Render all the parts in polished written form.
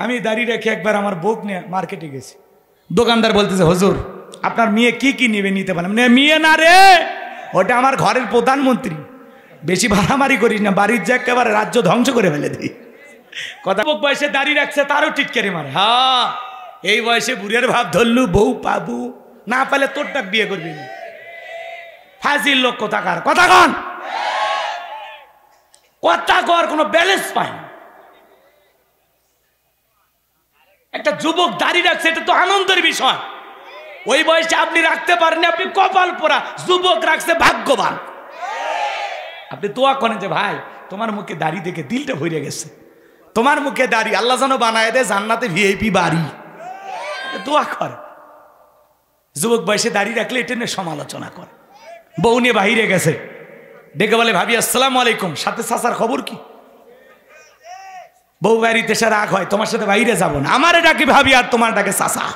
আমি দাড়ি রেখে একবার আমার বউক নিয়ে মার্কেটে গেছি। দোকানদার বলতেছে, হুজুর আপনার মেয়ে কি কি নিবে নিতে পারেন? মেয়ে না রে, ওটা আমার ঘরের প্রধানমন্ত্রী, বেশি ভাড়ামারি করিস না, বাড়ির যে একেবারে রাজ্য ধ্বংস করে ফেলে দিই। কথা বয়সে দাড়ি রাখছে তারও টিটকারি মারে। হ্যাঁ, এই বয়সে বুড়ের ভাব ধরলু, বউ পাবু না পেলে তোর ডাক বিয়ে করবি না। ফাজিল লোক কোথাকার, কথা কন, কথা কর কোনো ব্যালেন্স পায় না। একটা যুবক দাড়ি রাখছে, এটা তো আনন্দের বিষয়। ওই বয়সে আপনি রাখতে পারেন, আপনি কপাল পোড়া। যুবক রাখছে, ভাগ্যবান। আপনি দোয়া করেন যে ভাই তোমার মুখে দাড়ি দেখে দিলটা ভরে গেছে, তোমার মুখে দাড়ি আল্লাহ যেন বানায় দেয় জান্নাতে ভিআইপি বাড়ি। দোয়া করে। যুবক বয়সে দাড়ি রাখলে এটা নিয়ে সমালোচনা করে। বউ নিয়ে বাহিরে গেছে, ডেকে বলে ভাবি আসসালামু আলাইকুম, সাথে চাচার খবর কি? বউ বাড়িতে এসে রাগ হয়, তোমার সাথে বাইরে যাবো না। আমারে ডাকে ভাবি আর তোমার ডাকে চাচা।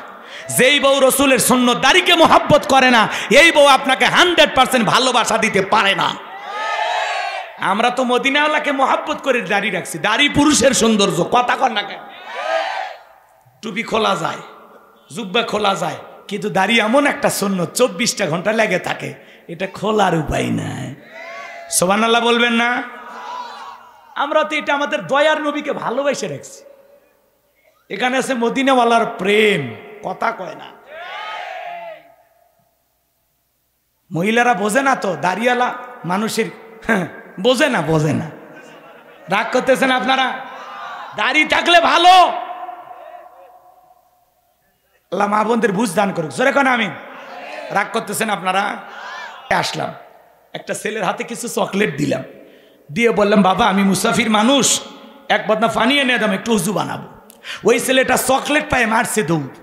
যেই বউ রসুলের সুন্নত দাড়িকে মোহাব্বত করে না, এই বউ আপনাকে 100% ভালোবাসা দিতে পারে না। আমরা তো মদিনাওয়ালাকে মোহাব্বত করে দাড়ি রাখছি। দাড়ি পুরুষের সৌন্দর্য, কথা কর না কেন? টুপি খোলা যায়, জুব্বা খোলা যায়, কিন্তু দাড়ি এমন একটা সুন্নত 24টা ঘন্টা লেগে থাকে, এটা খোলার উপায় নাই। সুবহানাল্লাহ বলবেন না? আমরা তো এটা আমাদের দয়ার নবীকে ভালোবেসে রাখছি। এখানে আছে মদিনাওয়ালার প্রেম, কথা কয় না। মহিলারা বোঝে না তো, দাড়িওয়ালা মানুষের বোঝে না, বোঝে না। রাগ করতেছেন আপনারা? দাড়ি থাকলে ভালো। আল্লাহ মা বোনদের বুঝ দান করুক, জোরে কোন আমিন। রাগ করতেছেন আপনারা? আসলাম, একটা ছেলের হাতে কিছু চকলেট দিলাম, দিয়ে বললাম বাবা আমি মুসাফির মানুষ, এক বদনা পানি এনে দাম, একটু উজু বানাবো। ওই ছেলেটা চকলেট পায়ে মারছে দৌড়,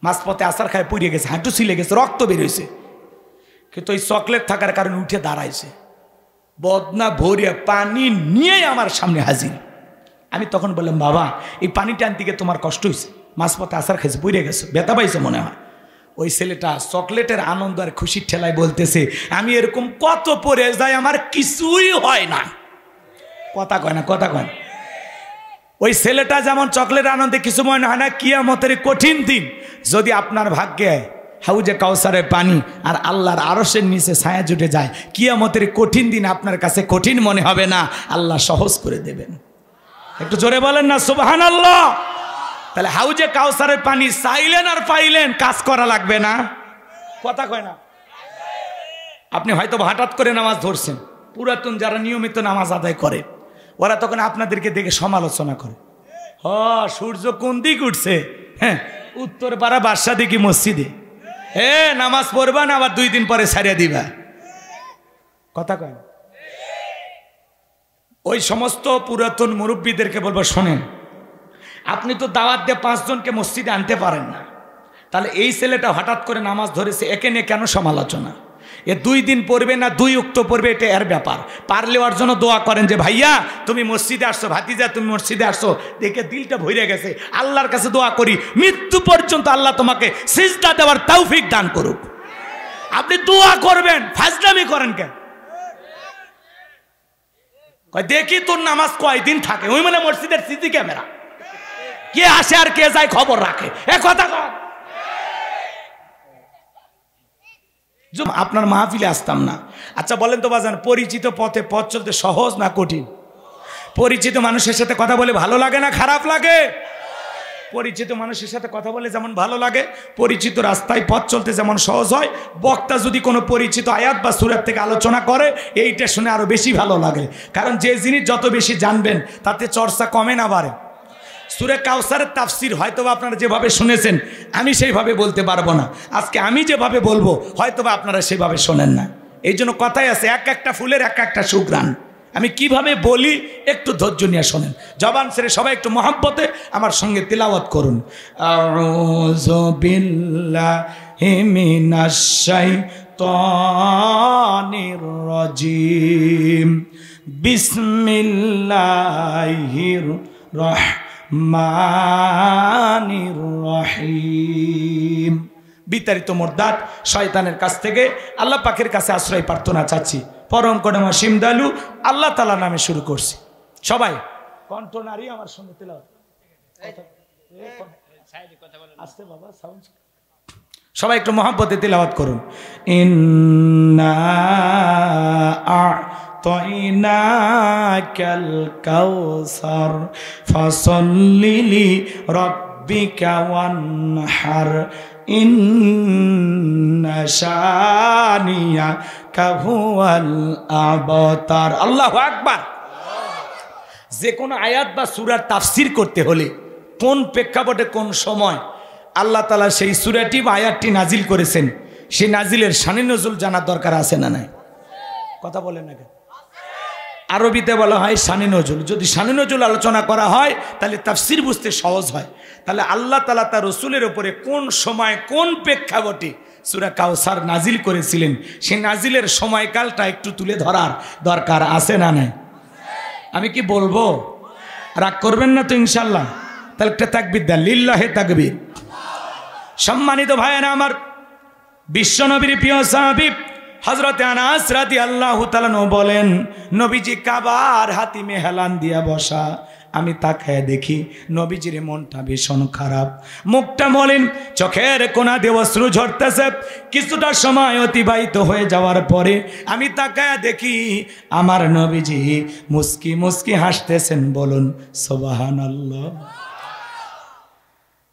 মাঝপথে আসার খায় পড়ে গেছে, হাঁটু ছিলে গেছে, রক্ত বেরোয়েছে। কিন্তু ওই চকলেট থাকার কারণে উঠে দাঁড়াইছে, বদনা ভরিয়া পানি নিয়ে আমার সামনে হাজির। আমি তখন বললাম বাবা এই পানিটা আনতে গিয়ে তোমার কষ্ট হয়েছে, মাঝপথে আসার খাইছে, পড়ে গেছে, ব্যথা পাইছে মনে হয়। ওই ছেলেটা চকলেটের আনন্দ আর খুশির ঠেলায় বলতেছে আমি এরকম কত পরে যাই, আমার কিছুই হয় না। কথা কয় না, কথা কয় না। ওই ছেলেটা যেমন চকলেট আনন্দে কিছু মনে হয় না, কিয়ামতের কঠিন দিন যদি আপনার ভাগ্যে হাউজে কাউসারের পানি আর আল্লাহর আরশের নিচে ছায়া জুটে যায়, কিয়ামতের কঠিন দিন আপনার কাছে কঠিন মনে হবে না, আল্লাহ সহজ করে দেবেন। একটু জোরে বলেন না সুবহানাল্লাহ। তাহলে হাউজে কাউসারের পানি চাইলেন আর পাইলেন, কাজ করা লাগবে না, কথা কয় না। আপনি হয়তো হঠাৎ করে নামাজ ধরছেন, পুরাতন যারা নিয়মিত নামাজ আদায় করে ওরা তখন আপনাদেরকে দেখে সমালোচনা করে, হ সূর্য কোন দিক উঠছে, হ্যাঁ উত্তর পাড়া বাদশা দেখি মসজিদে, নামাজ পড়বা না আবার 2 দিন পরে ছাড়িয়ে দিবা, কথা কয়। ওই সমস্ত পুরাতন মুরব্বীদেরকে বলবো শোনেন, আপনি তো দাওয়াত দিয়ে 5 জনকে মসজিদে আনতে পারেন না, তাহলে এই ছেলেটা হঠাৎ করে নামাজ ধরেছে, একে নিয়ে কেন সমালোচনা? এ 2 দিন পড়বে না 2 ওয়াক্ত পড়বে, এটা এর ব্যাপার। পারলে ওর জন্য দোয়া করেন যে ভাইয়া তুমি মসজিদে আসছো, ভাতিজা তুমি মসজিদে আসছো, দেখে দিলটা ভরে গেছে, আল্লাহর কাছে দোয়া করি মৃত্যু পর্যন্ত আল্লাহ তোমাকে সিজদা দেওয়ার তৌফিক দান করুক। আপনি দোয়া করবেন, ফাজলামি করেন কেন? দেখি তোর নামাজ কয়দিন থাকে, ওই মানে মসজিদের সিসি ক্যামেরা, কে আসে আর কে যায় খবর রাখে, এ কথা কর। আপনার মাহফিলে আসতাম না। আচ্ছা বলেন তো বাজান, পরিচিত পথে পথ চলতে সহজ না কঠিন? পরিচিত মানুষের সাথে কথা বলে ভালো লাগে না খারাপ লাগে? পরিচিত মানুষের সাথে কথা বলে যেমন ভালো লাগে, পরিচিত রাস্তায় পথ চলতে যেমন সহজ হয়, বক্তা যদি কোনো পরিচিত আয়াত বা সূরা থেকে আলোচনা করে এইটা শুনে আরো বেশি ভালো লাগে। কারণ যে জিনিস যত বেশি জানবেন তাতে চর্চা কমে না বাড়ে। সূরা কাউসারের তাফসীর হয়তোবা আপনারা যেভাবে শুনেছেন আমি সেইভাবে বলতে পারবো না, আজকে আমি যেভাবে বলবো হয়তোবা আপনারা সেভাবে শোনেন না। এই জন্য কথাই আছে, এক একটা ফুলের এক একটা সুঘ্রাণ। আমি কিভাবে বলি একটু ধৈর্য নিয়ে শোনেন, জবান ছেড়ে সবাই একটু মহব্বতে আমার সঙ্গে তিলাওয়াত করুন। আউযু বিল্লাহি মিনাশ শাইতানির রাজিম, বিসমিল্লাহির রহমানির রহিম। বিতাড়িত মোরদাদ শয়তানের কাছ থেকে আল্লাহ পাকের কাছে আশ্রয় প্রার্থনা চাচ্ছি। পরম করুণা সিমদালু আল্লাহ তাআলা নামে শুরু করছি। সবাই কণ্ঠ নারী আমার সঙ্গে তেলাওয়াত। সবাই একটু মহব্বতে তিলাওয়াত করুন। ইন্না আ'তাইনাকাল কাউসার ফাসাল্লি লিরাব্বিকা ওয়ানহার ইন্না শানিয়াকা হুয়াল আবতার। আল্লাহু আকবার। যে কোনো আয়াত বা সূরার তাফসীর করতে হলে কোন প্রেক্ষাপটে কোন সময় আল্লাহ তাআলা সেই সূরাটি বা আয়াতটি নাজিল করেছেন, সেই নাজিলের শানে নজুল জানার দরকার আছে না নাই? কথা বলেন না কেন? আরবিতে বলা হয় শানে নজুল। যদি শানে নজুল আলোচনা করা হয় তাহলে তাফসীর বুঝতে সহজ হয়। তাহলে আল্লাহ তাআলা তার রাসূলের উপরে কোন সময় কোন প্রেক্ষাপটে সূরা কাউসার নাজিল করেছিলেন, সেই নাজিলের সময়কালটা একটু তুলে ধরার দরকার আছে না নাই? আমি কি বলবো? রাগ করবেন না তো ইনশাল্লাহ? তাহলে একটা তাকবীর দেন, লিল্লাহে তাকবীর। সম্মানিত ভাইয়েরা আমার, বিশ্বনবীর প্রিয় সাহাবী হযরতে আনাস রাদিয়াল্লাহু তাআলা বলেন, নবীজি কাবার হাতিমে হেলান দিয়া বসা, আমি তাকায় দেখি নবীজির মনটা ভীষণ খারাপ, মুখটা মলিন, চোখের কোনা দিয়ে অশ্রু ঝরতেছে। কিছুটা সময় অতিবাহিত হয়ে যাওয়ার পরে আমি তাকায় দেখি আমার নবীজি মুস্কি মুস্কি হাসতেছেন। বলুন সুবহানাল্লাহ।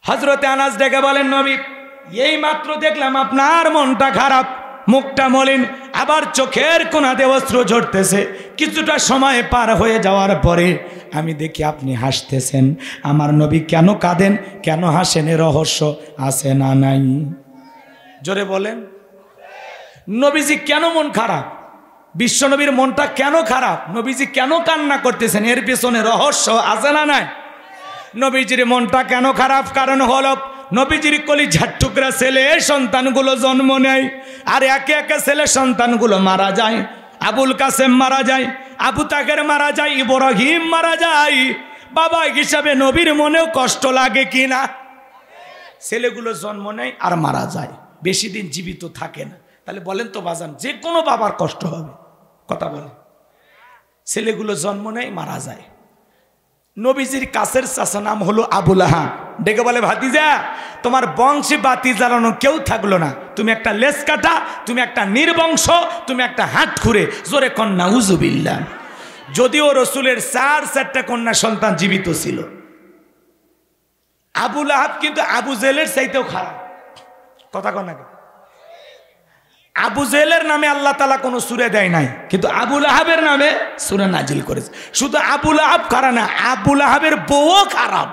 হযরতে আনাস ডেকে বলেন, নবী এই মাত্র দেখলাম আপনার মনটা খারাপ, মুখটা মলিন, আবার চোখের কোনাতে অশ্রু ঝরতেছে। কিছুটা সময় পার হয়ে যাওয়ার পরে আমি দেখি আপনি হাসতেছেন। আমার নবী কেন কাঁদেন, কেন হাসেন, এর রহস্য আছে না নাই? জোরে বলেন। নবীজি কেন মন খারাপ, বিশ্বনবীর মনটা কেন খারাপ, নবীজি কেন কান্না করতেছেন, এর পেছনে রহস্য আছে না নাই? নবীজির মনটা কেন খারাপ? কারণ হলো নবীজির কলিজার টুকরা ছেলে সন্তানগুলো জন্ম নেয়, আর একে একে ছেলে সন্তানগুলো মারা যায়। আবুল কাসেম মারা যায়, আবু তাহের মারা যায়, ইব্রাহিম মারা যায়। বাবা হিসাবে নবীর মনেও কষ্ট লাগে কিনা? ছেলেগুলো জন্ম নেয় আর মারা যায়, বেশি দিন জীবিত থাকে না। তাহলে বলেন তো বাজান, যে কোনো বাবার কষ্ট হবে। কথা বলেন। ছেলেগুলো জন্ম নেয়, মারা যায়। নবীজির কাছের চাচা নাম হলো আবু লাহাব, ডেকে বলে, ভাতিজা তোমার বংশে বাতি জ্বালানো কেউ থাকলো না, তুমি একটা লেজ কাটা, তুমি একটা নির্বংশ, তুমি একটা হাত খুঁড়ে। জোরে কন নাউজুবিল্লাহ। যদিও রসুলের 4 কন্যা সন্তান জীবিত ছিল, আবু লাহাব কিন্তু আবু জেলের চাইতেও খারাপ। কথা কন না? আবু জেলের নামে আল্লাহ তাআলা কোনো সূরা দেয় নাই, কিন্তু আবু লাহাবের নামে সূরা নাজিল করেছে। শুধু আবু লাহাব খারাপ না, আবু লাহাবের বউও খারাপ।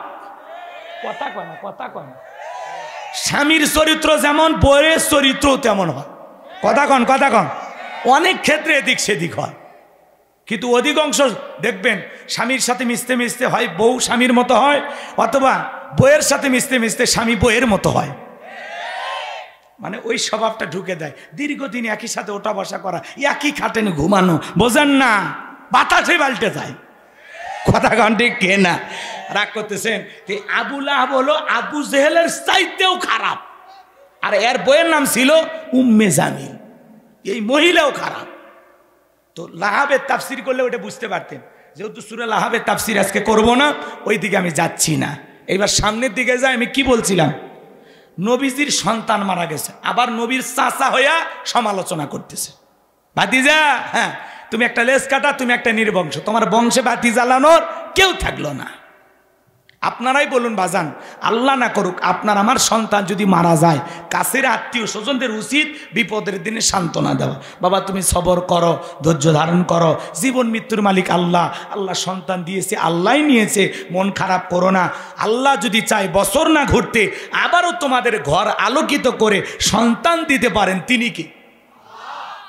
কথা কয় না, কথা কয় না। স্বামীর চরিত্র যেমন, বউয়ের চরিত্র তেমন হয়। কথা কন, কথা কন। অনেক ক্ষেত্রে এদিক সেদিক হয়, কিন্তু অধিকাংশ দেখবেন স্বামীর সাথে মিশতে মিশতে হয় বউ স্বামীর মতো হয়, অথবা বউয়ের সাথে মিশতে মিশতে স্বামী বউয়ের মতো হয়। মানে ওই স্বভাবটা ঢুকে দেয়। দীর্ঘদিন একই সাথে ওঠা বসা করা, একই খাটেনে ঘুমানো, বোঝেন না, বাতাসে পাল্টে যায়। কথা কন ঠিক কে না? রাগ করতেছেন? আবু লাহাব হলো আবু জেহেলের চাইতেও খারাপ, আর এর বইয়ের নাম ছিল উম্মে জামিল। এই মহিলাও খারাপ। তো লাহাবের তাফসির করলে ওটা বুঝতে পারতেন। যেহেতু সূরা লাহাবের তাফসির আজকে করব না, ওই দিকে আমি যাচ্ছি না। এইবার সামনের দিকে যাই। আমি কি বলছিলাম? নবীজির সন্তান মারা গেছে, আবার নবীর চাচা হইয়া সমালোচনা করতেছে। ভাতিজা, হ্যাঁ তুমি একটা লেজ কাটা, তুমি একটা নির্বংশ, তোমার বংশে বাতি জ্বালানোর কেউ থাকলো না। আপনারাই বলুন বাজান, আল্লাহ না করুক আপনার আমার সন্তান যদি মারা যায়, কাছের আত্মীয় স্বজনদের উচিত বিপদের দিনে সান্ত্বনা দেওয়া। বাবা তুমি সবর করো, ধৈর্য ধারণ করো, জীবন মৃত্যুর মালিক আল্লাহ। আল্লাহ সন্তান দিয়েছে, আল্লাহই নিয়েছে, মন খারাপ করো না। আল্লাহ যদি চায় বছর না ঘুরতে আবারও তোমাদের ঘর আলোকিত করে সন্তান দিতে পারেন, তিনি কি?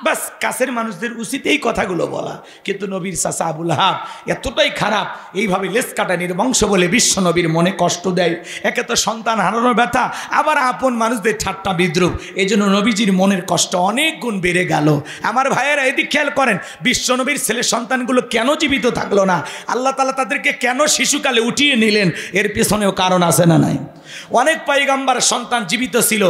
বাস কাছের মানুষদের উচিত এই কথাগুলো বলা। কিন্তু নবীর চাচা আবু লাহাব এতটাই খারাপ, এইভাবে লেজ কাটা নির্বংশ বলে বিশ্ব নবীর মনে কষ্ট দেয়। একে তো সন্তান হারানোর ব্যথা, আবার আপন মানুষদের ঠাট্টা বিদ্রুপ, এই জন্য নবীজির মনের কষ্ট অনেক গুণ বেড়ে গেল। আমার ভাইয়েরা এদিক খেয়াল করেন, বিশ্ব নবীর ছেলে সন্তানগুলো কেন জীবিত থাকলো না? আল্লাহ তাআলা তাদেরকে কেন শিশুকালে উঠিয়ে নিলেন? এর পেছনেও কারণ আছে না নাই? অনেক পয়গম্বর সন্তান জীবিত ছিল,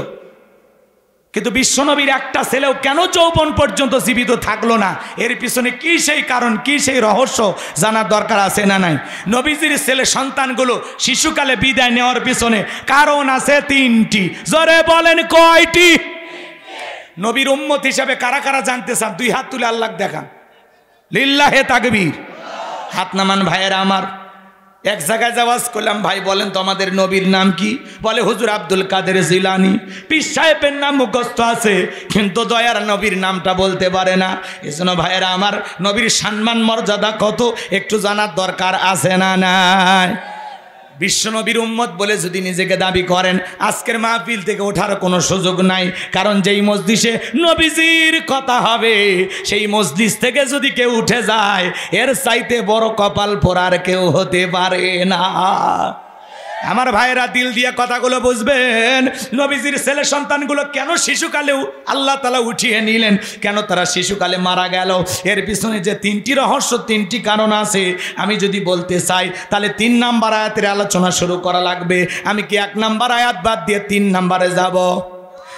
কিন্তু বিশ্বনবীর একটা ছেলেও কেন যৌবন পর্যন্ত জীবিত থাকলো না? এর পিছনে কি সেই কারণ, কি সেই রহস্য জানার দরকার আছে না নাই? নবীজির ছেলে সন্তানগুলো শিশুকালে বিদায় নেওয়ার পিছনে কারণ আছে তিনটি। জোরে বলেন কয়টি? নবীর উম্মত হিসাবে কারা কারা জানতে চান? দুই হাত তুলে আল্লাহ দেখান। লিল্লাহে তাকবীর। হাত নামান ভাইয়েরা আমার। এক জায়গায় যাওয়াজ করলাম, ভাই বলেন তো আমাদের নবীর নাম কি? বলে হুজুর আব্দুল কাদের জিলানী। পীর সাহেবের নাম মুখস্থ আছে, কিন্তু দয়ার নবীর নামটা বলতে পারে না। এজন্য ভাইয়েরা আমার, নবীর সম্মান মর্যাদা কত একটু জানার দরকার আছে না নাই? বিশ্বনবীর উম্মত বলে যদি নিজেকে দাবি করেন, আজকের মাহফিল থেকে ওঠার কোনো সুযোগ নাই। কারণ যেই মজলিসে নবীজির কথা হবে, সেই মজলিস থেকে যদি কেউ উঠে যায়, এর চাইতে বড় কপাল পোড়ার কেউ হতে পারে না। আমার ভাইয়েরা দিল দিয়ে কথাগুলো বুঝবেন। নবীজির ছেলে সন্তানগুলো কেন শিশুকালেও আল্লাহ তাআলা উঠিয়ে নিলেন, কেন তারা শিশুকালে মারা গেল? এর পিছনে যে তিনটি রহস্য, তিনটি কারণ আছে, আমি যদি বলতে চাই তাহলে 3 নাম্বার আয়াতের আলোচনা শুরু করা লাগবে। আমি কি 1 নাম্বার আয়াত বাদ দিয়ে 3 নাম্বারে যাব,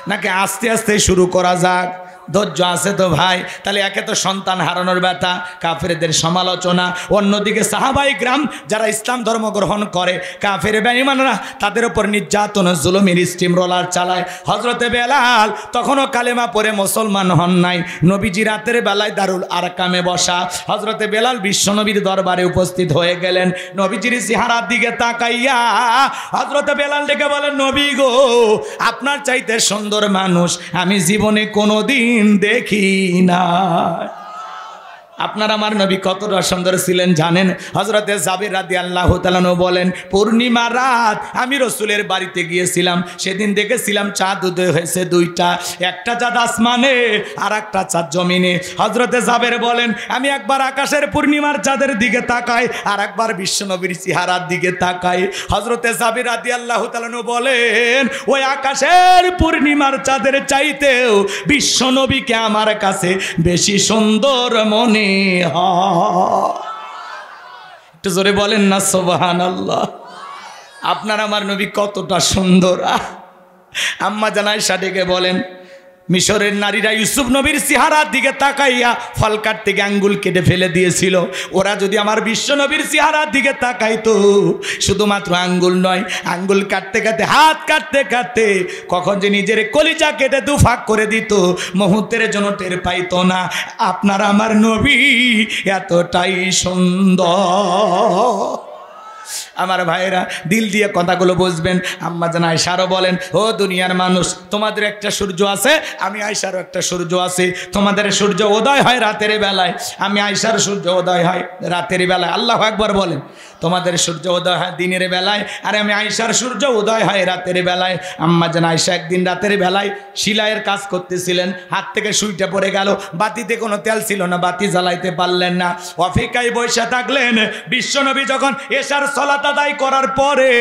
নাকি আস্তে আস্তে শুরু করা যাক? ধৈর্য আছে তো ভাই? তাহলে একে তো সন্তান হারানোর ব্যথা, কাফেরদের সমালোচনা, অন্যদিকে সাহাবাই গ্রাম যারা ইসলাম ধর্ম গ্রহণ করে, কাফের বেঈমানরা তাদের উপর নির্যাতন জুলুমের স্টিম রোলার চালায়। হযরতে বেলাল তখনও কালেমা পড়ে মুসলমান হন নাই। নবীজি রাতের বেলায় দারুল আরকামে বসা। হযরতে বেলাল বিশ্বনবীর দরবারে উপস্থিত হয়ে গেলেন। নবীজির চেহারার দিকে তাকাইয়া হযরতে বেলাল ডেকে বলেন, নবী গো, আপনার চাইতে সুন্দর মানুষ আমি জীবনে কোনোদিন দেখি না। আপনার আমার নবী কতটা সুন্দর ছিলেন জানেন? হযরতে জাবির রাদিয়াল্লাহু তাআলা বলেন, পূর্ণিমা রাত আমি রাসূলের বাড়িতে গিয়েছিলাম, সেদিন দেখেছিলাম চাঁদ উদয় হয়েছে 2টা, একটা চাঁদ আসমানে আর একটা চাঁদ জমিনে। হযরতে জাবের বলেন, আমি একবার আকাশের পূর্ণিমার চাঁদের দিকে তাকাই, আর একবার বিশ্বনবীর চেহারার দিকে তাকাই। হযরতে জাবির রাদিয়াল্লাহু তাআলা বলেন, ওই আকাশের পূর্ণিমার চাঁদের চাইতেও বিশ্বনবীকে আমার কাছে বেশি সুন্দর মনে একটু জোরে বলেন না সুবহানাল্লাহ। আপনার আমার নবী কতটা সুন্দর। আম্মা জান আয়েশা ডেকে বলেন, মিশরের নারীরা ইউসুফ নবীর চেহারার দিকে তাকাইয়া ফল কাটতে গিয়ে আঙ্গুল কেটে ফেলে দিয়েছিল। ওরা যদি আমার বিশ্ব নবীর চেহারার দিকে তাকাইতো, শুধুমাত্র আঙ্গুল নয়, আঙ্গুল কাটতে কাটতে, হাত কাটতে কাটতে কখন যে নিজের কলিজা কেটে দুফাক করে দিত, মুহূর্তের জন্য টের পাইতো না। আপনার আমার নবী এতটাই সুন্দর। আমার ভাইয়েরা দিল দিয়ে কথাগুলো বুঝবেন। আম্মা জান আয়েশারও বলেন, ও দুনিয়ার মানুষ, তোমাদের একটা সূর্য আছে, আমি আয়েশারও একটা সূর্য আছে। তোমাদের সূর্য উদয় হয় রাতের বেলায়, আমি আয়েশার সূর্য উদয় হয় রাতের বেলায়। আল্লাহু আকবার বলেন। তোমাদের সূর্য উদয় হয় দিনের বেলায়, আর আমি আয়েশার সূর্য উদয় হয় রাতের বেলায়। আম্মা জান আয়েশা একদিন রাতের বেলায় সেলাইয়ের কাজ করতেছিলেন, হাত থেকে সুইটা পড়ে গেল, বাতিতে কোনো তেল ছিল না, বাতি জ্বালাইতে পারলেন না, অপেক্ষায় বসে থাকলেন। বিশ্বনবী যখন এশার সালাত আদায় করার পরে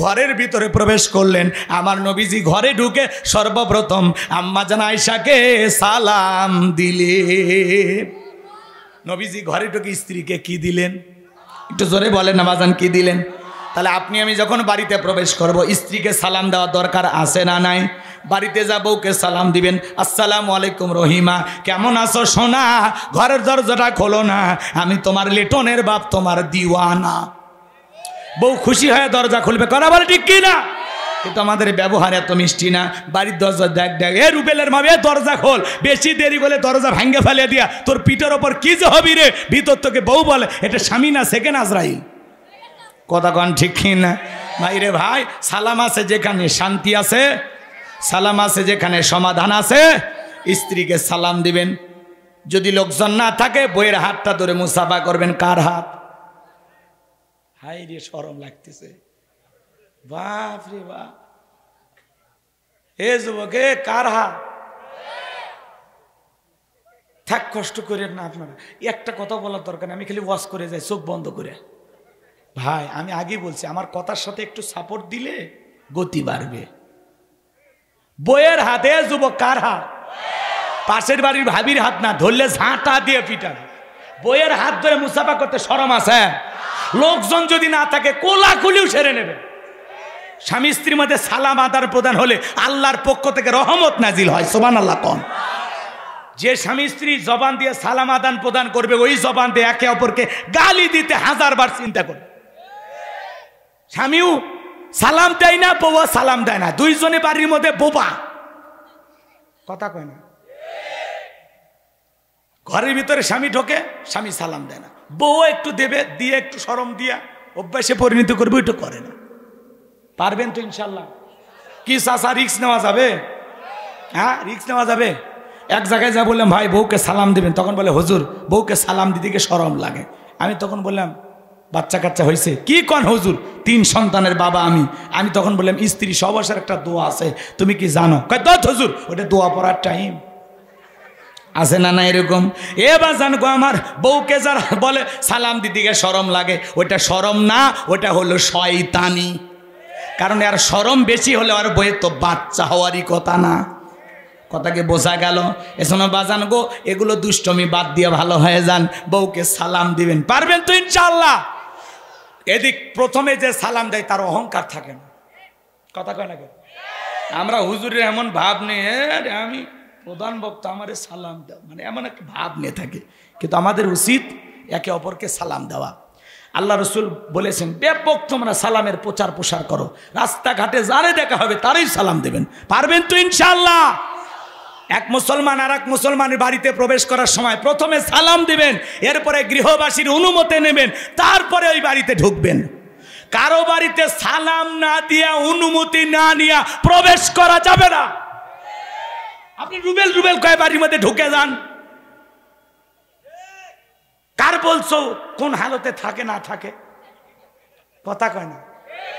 ঘরের ভিতরে প্রবেশ করলেন, আমার নবীজি ঘরে ঢুকে সর্বপ্রথম আম্মা জান আয়েশাকে সালাম দিলেন। নবীজি ঘরে ঢুকে স্ত্রীকে কি দিলেন? একটু জোরে বলেন না বাজান, কি দিলেন? তাহলে আপনি আমি যখন বাড়িতে প্রবেশ করব, স্ত্রীকে সালাম দেওয়া দরকার আছে না নাই? বাড়িতে যা বউকে সালাম দিবেন, আসসালামু আলাইকুম রহিমা, কেমন আছো সোনা, ঘরের দরজাটা খোলো না, আমি তোমার লিটনের বাপ, তোমার দিওয়ানা। বউ খুশি হয়ে দরজা খুলবে, কথা বলে ঠিক কি না? কিন্তু আমাদের ব্যবহার এত মিষ্টি না। বাড়ির দরজা দেখ দেখ, এ রুবেলের মামে দরজা খোল, বেশি দেরি বলে দরজা ভাঙ্গে ফেলে দিয়া তোর পিঠের ওপর কি যে হবি রে। ভিতর থেকে বউ বলে, এটা স্বামী না সেকেন্ড আজরাইল। কথা কন ঠিক কি না? ভাই রে ভাই, সালাম আছে যেখানে শান্তি আছে, সালাম আছে যেখানে সমাধান আছে, স্ত্রীকে সালাম দিবেন। যদি লোকজন না থাকে, বইয়ের হাতটা ধরে মুসাফা করবেন। কার হাত? হাই রে, শরম লাগতেছে, বাপ রে বাপ। এ যুবকে, কার হাত? থাক, কষ্ট করেন না আপনারা। একটা কথা বলার দরকার নেই, আমি খালি ওয়াশ করে যাই চোখ বন্ধ করে। ভাই আমি আগে বলছি, আমার কথার সাথে একটু সাপোর্ট দিলে গতি বাড়বে। বইয়ের হাতে যুবক, কার হাত? পাশের বাড়ির ভাবির হাত না, ধরলে ঝাঁটা দিয়ে পিটাবে। বইয়ের হাত ধরে মুসাফা করতে শরম আছে? লোকজন যদি না থাকে কোলাকুলিও সেরে নেবে। স্বামী স্ত্রীর মধ্যে সালাম আদান প্রদান হলে আল্লাহর পক্ষ থেকে রহমত নাজিল হয়। সুবহানাল্লাহ কোন। যে স্বামী স্ত্রী জবান দিয়ে সালাম আদান প্রদান করবে ওই জবান দিয়ে একে অপরকে গালি দিতে 1000 বার চিন্তা করবে। স্বামীও সালাম দেয় না, বউও সালাম দেয় না, দুইজনে বাড়ির মধ্যে বোবা, কথা কয় না। ঘরের ভিতরে স্বামী ঢোকে, স্বামী সালাম দেয় না, বউ একটু দেবে, দিয়ে একটু শরম দিয়া অভ্যাসে পরিণত করবে, ওইটা করে না। পারবেন তো ইনশাল্লাহ? কি চাচা রিস্ক নেওয়া যাবে? হ্যাঁ রিস্ক নেওয়া যাবে। এক জায়গায় যা বললাম ভাই বউকে সালাম দেবেন, তখন বলে হুজুর বউকে সালাম দিতে গিয়ে শরম লাগে। আমি তখন বললাম বাচ্চা কাচ্চা হয়েছে? কি কন হুজুর, 3 সন্তানের বাবা আমি তখন বললাম স্ত্রী সবাসের একটা দোয়া আছে, তুমি কি জানো? কয় দত হুজুর, ওটা দোয়া পড়ার টাইম আছে না? না এরকম এবার জান গো, আমার বউকে যারা বলে সালাম দিতে গিয়ে শরম লাগে, ওটা শরম না, ওটা হলো শয়তানি। কারণ আর শরম বেশি হলে আর বইয়ের তো বাচ্চা হওয়ারই কথা না। কথাকে বোঝা গেল? এজন্য বাজান গো, এগুলো দুষ্টমি বাদ দিয়ে ভালো হয়ে যান, বউকে সালাম দিবেন। পারবেন তো ইনশাআল্লাহ? এদিক প্রথমে যে সালাম দেয় তার অহংকার থাকে না, কথা কয় না কেন? আমরা হুজুরের এমন ভাব নেই, আমি প্রধান বক্তা আমারে সালাম দাও, মানে এমন একটা ভাব নিয়ে থাকে। কিন্তু আমাদের উচিত একে অপরকে সালাম দেওয়া। আল্লাহ রসুল বলেছেন ব্যাপক তোমরা সালামের প্রচার প্রসার করো, রাস্তাঘাটে যারে দেখা হবে তারই সালাম দেবেন। পারবেন তো ইনশাআল্লাহ? এক মুসলমান আর এক মুসলমানের বাড়িতে প্রবেশ করার সময় প্রথমে সালাম দিবেন, এরপরে গৃহবাসীর অনুমতি নেবেন, তারপরে ওই বাড়িতে ঢুকবেন। কারো বাড়িতে সালাম না দিয়া, অনুমতি না নিয়ে প্রবেশ করা যাবে না। আপনি রুবেল রুবেল কয় বাড়ির মধ্যে ঢুকে যান, কার বলছো কোন হালতে থাকে না থাকে, কথা কয় না।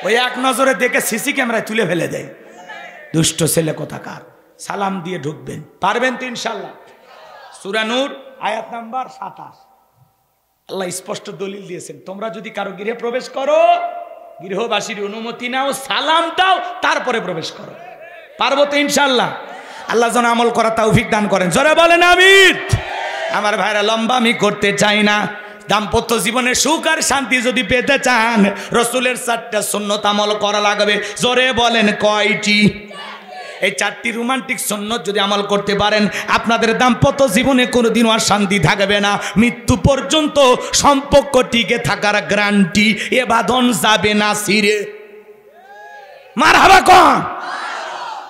ওই এক নজরে দেখে সিসি ক্যামেরায় তুলে ফেলে দেয়, দুষ্ট ছেলে কোথাকার। সালাম দিয়ে ঢুকবেন। পারবেন তো ইনশাল্লাহ? সূরা নূর আয়াত নাম্বার 27 আল্লাহ স্পষ্ট দলিল দিয়েছেন, তোমরা যদি কারো গৃহে প্রবেশ করো, গৃহবাসীর অনুমতি নাও, সালাম দাও, তারপরে প্রবেশ করো। পারবো তো ইনশাল্লাহ? আল্লাহ যেন আমল করা তৌফিক দান করেন, জোরে বলেন আমিন। আমার ভাইরা, লম্বা আমি করতে চাই না। দাম্পত্য জীবনে সুখ আর শান্তি যদি পেতে চান, রসুলের 4টা সুন্নত আমল করা লাগবে। জোরে বলেন কয়টি? এই 4টি রোমান্টিক সুন্নত যদি আমল করতে পারেন, আপনাদের দাম্পত্য জীবনে কোনোদিনও আর শান্তি থাকবে না, মৃত্যু পর্যন্ত সম্পর্ক টিকে থাকার গ্যারান্টি। এ বাঁধন যাবে না ছিঁড়ে। মারহাবা কোন?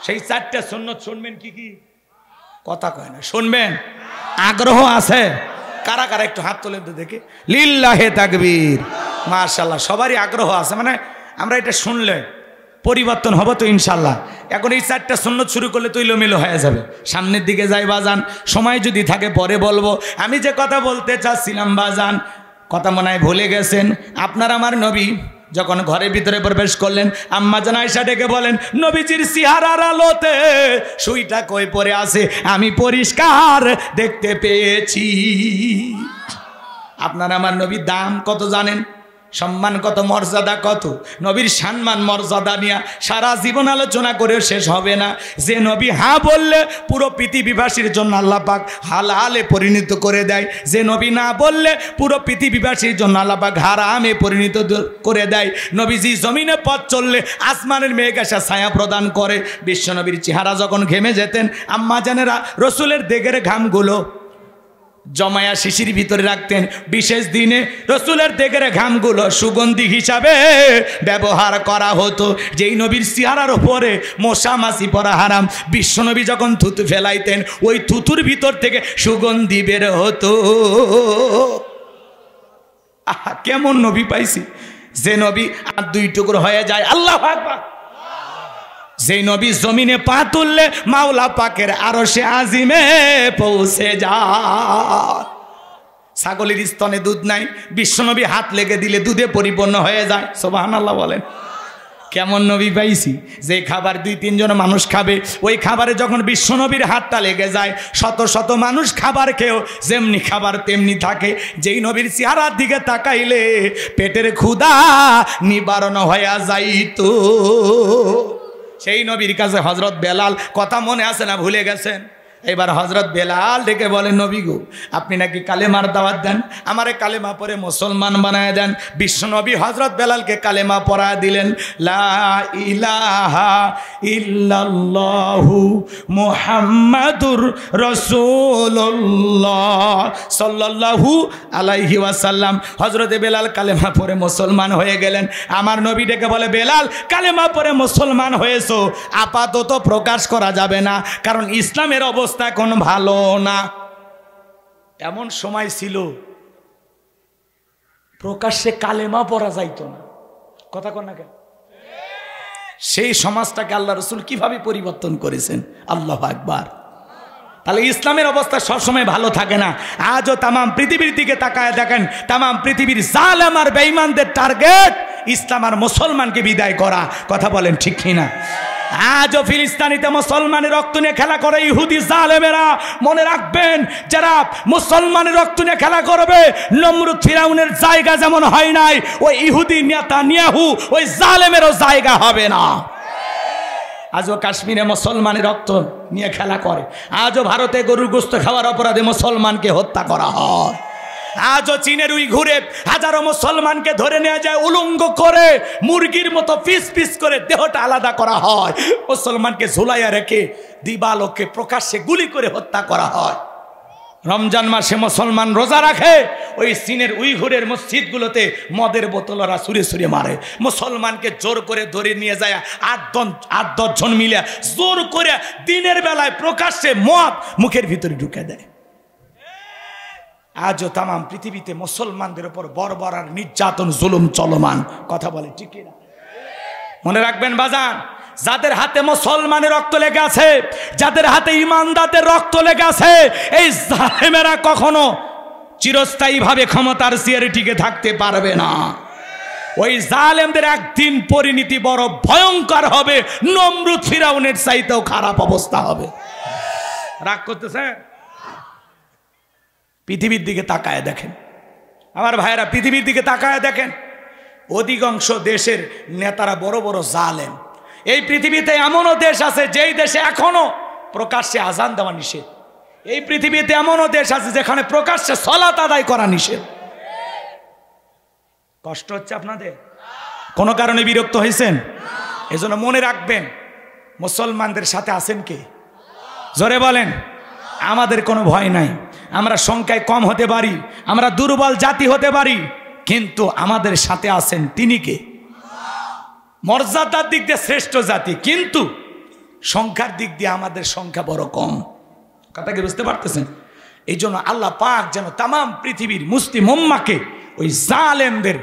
সেই 4টা সুন্নত শুনবেন। কি কি? কথা কয় না, শুনবেন? আগ্রহ আছে? কারা কারা একটু হাত তোলেন তো দেখি। লিল্লাহে তাকবীর। মাশাআল্লাহ, সবারই আগ্রহ আছে। মানে আমরা এটা শুনলে পরিবর্তন হবে তো ইনশাল্লাহ। এখন এই 4টা সুন্নত শুরু করলে তো ইলোমিলো হয়ে যাবে। সামনের দিকে যাই বাজান, সময় যদি থাকে পরে বলবো। আমি যে কথা বলতে চাচ্ছিলাম বাজান, কথা মনে হয় ভুলে গেছেন। আপনার আমার নবী যখন ঘরের ভিতরে প্রবেশ করলেন, আম্মা জান আয়েশা ডেকে বলেন, নবীজির চেহারার আলোতে সুইটা কই পড়ে আছে আমি পরিষ্কার দেখতে পেয়েছি। আপনার আমার নবীর দাম কত জানেন? সম্মান কত, মর্যাদা কত? নবীর সম্মান মর্যাদা নিয়ে সারা জীবন আলোচনা করে শেষ হবে না। যে নবী হা বললে পুরো পৃথিবীবাসীর জন্য আল্লাহ পাক হালালে পরিণত করে দেয়, যে নবী না বললে পুরো পৃথিবীবাসীর জন্য আল্লাহ পাক হারামে পরিণত করে দেয়। নবীজি জমিনে পথ চললে আসমানের মেঘ আসা ছায়া প্রদান করে। বিশ্বনবীর চেহারা যখন ঘেমে যেতেন, আম্মা জানেরা রসুলের দেগের ঘামগুলো জমায়া শিশির ভিতরে রাখতেন। বিশেষ দিনে রসুলের দেগের ঘামগুলো সুগন্ধি হিসাবে ব্যবহার করা হতো। যেই নবীর চেহারার ওপরে মশা মাছি পড়া হারাম, বিশ্বনবী যখন থুতু ফেলাইতেন ওই থুতুর ভিতর থেকে সুগন্ধি বের হতো। আহা, কেমন নবী পাইছি! যে নবী আর 2 টুকরো হয়ে যায়, আল্লাহু আকবার। যেই নবী জমিনে পা তুললে মাওলা পাকের আরশে আজিমে পৌঁছে যায়। ছাগলের স্তনে দুধ নাই, বিশ্বনবী হাত লেগে দিলে দুধে পরিপূর্ণ হয়ে যায়। সুবহানাল্লাহ বলেন। কেমন নবী পাইছি! যে খাবার 2-3 জন মানুষ খাবে, ওই খাবারে যখন বিশ্বনবীর হাতটা লেগে যায়, শত শত মানুষ খাবার খেয়েও যেমনি খাবার তেমনি থাকে। যেই নবীর চেহারার দিকে তাকাইলে পেটের ক্ষুধা নিবারণ হয়ে যাইতো। সেই নবীর কাছে হযরত বেলাল, কথা মনে আছে না ভুলে গেছেন? এবার হযরত বেলাল ডেকে বলেন, নবী গো, আপনি নাকি কালেমার দাওয়াত দেন, আমারে কালেমা পড়ে মুসলমান বানায় দেন। বিশ্বনবী হযরত বেলালকে কালেমা পড়া দিলেন, লা ইলাহা ইল্লাল্লাহু মুহাম্মাদুর রাসূলুল্লাহ সাল্লাল্লাহু আলাইহি ওয়াসাল্লাম। হযরত বেলাল কালেমা পড়ে মুসলমান হয়ে গেলেন। আমার নবী ডেকে বলে, বেলাল কালেমা পড়ে মুসলমান হয়েছো, আপাতত প্রকাশ করা যাবে না, কারণ ইসলামের অবস্থা এখন ভালো না। এমন সময় ছিল প্রকাশ্যে কালেমা পড়া যাইতো না, কথা কন না কেন? সেই সমাজটাকে আল্লাহ রাসূল কিভাবে পরিবর্তন করেছেন, আল্লাহু আকবার। তাহলে ইসলামের অবস্থা সবসময় ভালো থাকে না। আজও তাম পৃথিবীর দিকে তাকায় দেখেন, তাম পৃথিবীর জালেম আর বেঈমানদের টার্গেট ইসলাম আর মুসলমানকে বিদায় করা, কথা বলেন ঠিক কিনা? আজও ফিলিস্তিনিতে মুসলমানের রক্ত নিয়ে খেলা করে ইহুদি জালেমেরা। মনে রাখবেন, যারা মুসলমানের রক্ত নিয়ে খেলা করবে, নমরুদ ফিরাউনের জায়গা যেমন হয় নাই, ওই ইহুদি নেতানিয়াহু ওই জালেমেরও জায়গা হবে না। আজও কাশ্মীরে মুসলমানের রক্ত নিয়ে খেলা করে, আজও ভারতে গরুর গোশত খাওয়ার অপরাধে মুসলমানকে হত্যা করা হয়, আজও চীনের উইঘুরে হাজারো মুসলমানকে ধরে নেওয়া যায়, উলঙ্গ করে মুরগির মতো পিস পিস করে দেহটা আলাদা করা হয়, মুসলমানকে ঝুলাইয়া রেখে দিবালোকে প্রকাশ্যে গুলি করে হত্যা করা হয়। রমজান মাসে মুসলমান রোজা রাখে, ওই চীনের উইঘুরের মসজিদগুলোতে মদের বোতল ওরা ছুঁড়ে ছুঁড়ে মারে, মুসলমানকে জোর করে ধরে নিয়ে যায় 8-10 জন মিলে জোর করে দিনের বেলায় প্রকাশ্যে মদ মুখের ভিতরে ঢুকে দেয়। আজও তাম পৃথিবীতে মুসলমানদের উপর বর্বর আর নির্যাতন জুলুম চলমান, কথা বলে ঠিক না? মনে রাখবেন বাজান, যাদের হাতে মুসলমানের রক্ত লেগে আছে, যাদের হাতে ইমানদারদের রক্ত লেগে আছে, এই জালেমেরা কখনো চিরস্থায়ীভাবে ক্ষমতার চেয়ারে টিকে থাকতে পারবে না। ওই জালেমদের একদিন পরিণতি বড় ভয়ঙ্কর হবে, নমরুদ ফিরাউনের চাইতেও খারাপ অবস্থা হবে। রাগ করতেছে? পৃথিবীর দিকে তাকায় দেখেন আমার ভাইয়েরা, পৃথিবীর দিকে তাকায় দেখেন, অধিকাংশ দেশের নেতারা বড় বড় জালেম। এই পৃথিবীতে এমনও দেশ আছে যেই দেশে এখনো প্রকাশ্যে আজান দেওয়া নিষেধ। এই পৃথিবীতে এমনও দেশ আছে যেখানে প্রকাশ্যে সালাত আদায় করা নিষেধ। কষ্ট হচ্ছে আপনাদের? কোনো কারণে বিরক্ত হয়েছেন? এজন্য মনে রাখবেন, মুসলমানদের সাথে আছেন কে? জোরে বলেন। আমাদের কোনো ভয় নাই, আমরা সংখ্যায় কম হতে পারি, আমরা দুর্বল জাতি হতে পারি, কিন্তু আমাদের সাথে আছেন তিনি কে? মর্যাদার দিক দিয়ে শ্রেষ্ঠ জাতি, কিন্তু সংখ্যার দিক দিয়ে আমাদের সংখ্যা বড় কম। কথা কি বুঝতে পারতেছেন? এই জন্য আল্লাহ পাক যেন তাম পৃথিবীর মুসলিম উম্মাহকে ওই জালেমদের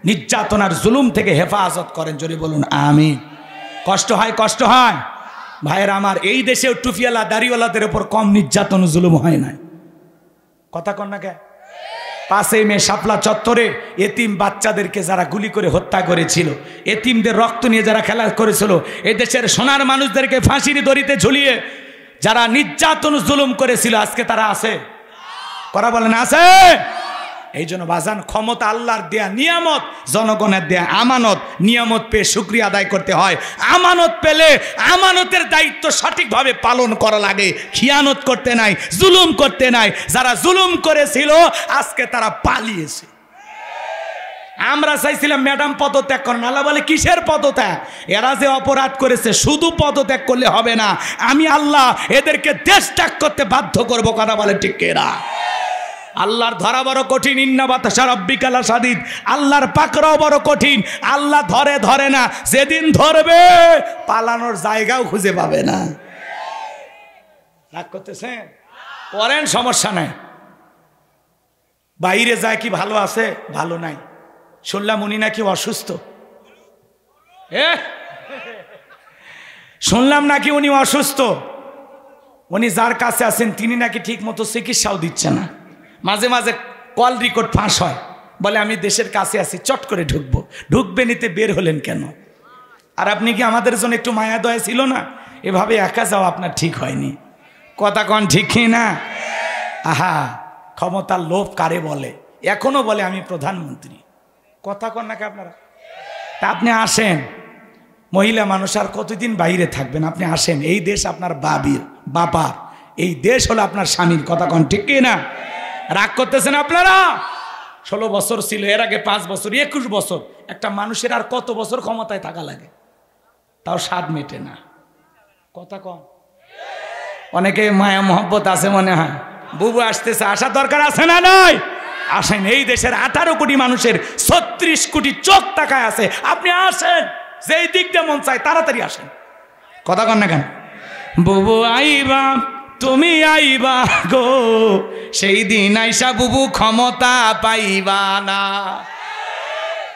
নির্যাতনার জুলুম থেকে হেফাজত করেন। জোরে বলুন আমিন। কষ্ট হয়, কষ্ট হয় ভাইয়েরা আমার, এই দেশেও টুপিওয়ালা দাড়িওয়ালাদের উপর কম নির্যাতন জুলুম হয় না, কথা কন না কে? 5 মে শাপলা চত্বরে এতিম বাচ্চাদেরকে যারা গুলি করে হত্যা করেছিল, এতিমদের রক্ত নিয়ে যারা খেলা করেছিল, এই দেশের সোনার মানুষদেরকে ফাঁসির দড়িতে ঝুলিয়ে যারা নির্যাতন জুলুম করেছিল, আজকে তারা আছে? করা বলেন আছে? এই জন্য বাজান, ক্ষমতা আল্লাহর দেয়া নিয়ামত, জনগণের দেয়া আমানত। নিয়ামত পেয়ে শুকরিয়া আদায় করতে হয়, আমানত পেলে আমানতের দায়িত্ব সঠিকভাবে পালন করা লাগে, খিয়ানত করতে নাই, জুলুম করতে নাই। যারা জুলুম করেছিল আজকে তারা পালিয়েছে। আমরা চাইছিলাম ম্যাডাম পদত্যাগ করেন, আল্লাহ বলে কিসের পদত্যাগ? এরা যে অপরাধ করেছে শুধু পদত্যাগ করলে হবে না, আমি আল্লাহ এদেরকে দেশ ত্যাগ করতে বাধ্য করব। কথা বলে ঠিক এরা? আল্লাহর ধরা বড় কঠিন, ইন্না বাতাসা রাব্বিকা লাশাদীদ। আল্লাহর পাকড়াও বড় কঠিন, আল্লাহ ধরে ধরে না, যেদিন ধরবে পালানোর জায়গাও খুঁজে পাবে না। রাগ করতেছেন? করেন, সমস্যা নাই। বাইরে যায় কি ভালো আছে? ভালো নাই। শুনলাম উনি নাকি অসুস্থ, শুনলাম নাকি উনি অসুস্থ। উনি যার কাছে আছেন তিনি নাকি ঠিক মতো চিকিৎসাও দিচ্ছে না। মাঝে মাঝে কল রেকর্ড ফাঁস হয়, বলে আমি দেশের কাছে আছি, চট করে ঢুকবো। ঢুকবে নিতে বের হলেন কেন? আর আপনি কি আমাদের জন্য একটু মায়া দয়া ছিল না? এভাবে একা যাওয়া আপনার ঠিক হয়নি। কথা কন ঠিক না? আহা, ক্ষমতার লোভ কারে বলে? এখনো বলে আমি প্রধানমন্ত্রী। কথা কন নাকি আপনারা? তা আপনি আসেন, মহিলা মানুষ আর কতদিন বাইরে থাকবেন? আপনি আসেন, এই দেশ আপনার বাবার, এই দেশ হলো আপনার স্বামীর। কথা কোন ঠিক কি না? রাগ করতেছেন আপনারা? 16 বছর ছিল, এর আগে 5 বছর, 21 বছর। একটা মানুষের আর কত বছর ক্ষমতায় থাকা লাগে? তাও স্বাদ মেটে না। কথা কম। অনেকে মায়া মহব্বত আছে মনে হয়, বুবু আসতেছে, আসার দরকার আছে না? নাই আসেন। এই দেশের 18 কোটি মানুষের 36 কোটি চোখ তাকায় আছে। আপনি আসেন, যেই দিক দিয়ে মন চায় তাড়াতাড়ি আসেন। কথা কন না কেন? বুবু আইবা তুমি আইবা গো, সেই দিন আইসা বুবু ক্ষমতা পাইবা না।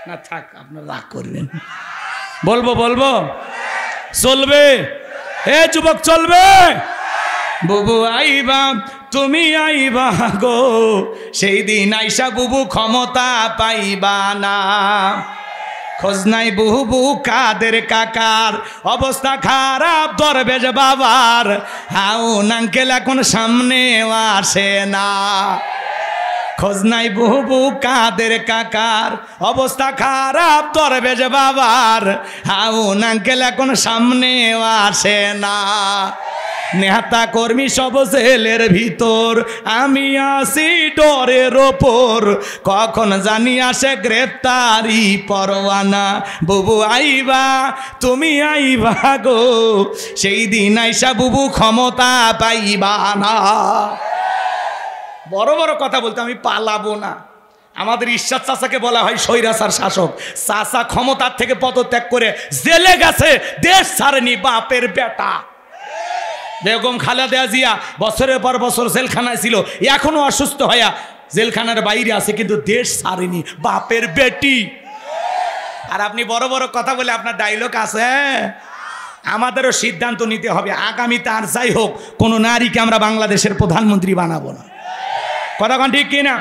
না থাক, আপনার রাগ করবেন। বলবো চলবে? হে যুবক চলবে? বুবু আইবা তুমি আইবা গো, সেই দিন আইসা বুবু ক্ষমতা পাইবা না। খোঁজ নাই বুবু কাদের কাকার, অবস্থা খারাপ দরবেশ বাবার, হাউন আঙ্কেল এখন সামনে আসে না। খোঁজ নাই বুবু কাদের কাকার, অবস্থা খারাপ দরবেশ বাবার, হাউন আঙ্কেল এখন সামনে আসে না। নেতা কর্মী সব জেলের ভিতর, আমি আসি ডরের ওপর, কখন জানি আসে গ্রেফতারি পরোয়ানা। বুবু আইবা তুমি আইবা গো, সেই দিন আইসা বুবু ক্ষমতা পাইবা না। বড় বড় কথা বলতে আমি পালাবো না। আমাদের ঈশ্বর চাচাকে বলা হয় স্বৈরাচার শাসক। চাচা ক্ষমতার থেকে পদত্যাগ করে জেলে গেছে, দেশ ছাড়েনি বাপের বেটা। বেগম খালেদা জিয়া বছরের পর বছর জেলখানায় ছিল, এখনো অসুস্থ হইয়া জেলখানার বাইরে আছে, কিন্তু দেশ ছাড়েনি বাপের বেটি। আর আপনি বড় বড় কথা বলে আপনার ডায়লগ আছে। আমাদেরও সিদ্ধান্ত নিতে হবে, আগামীতে আর যাই হোক কোনো নারীকে আমরা বাংলাদেশের প্রধানমন্ত্রী বানাবো না। কথা কোন ঠিক কিনা?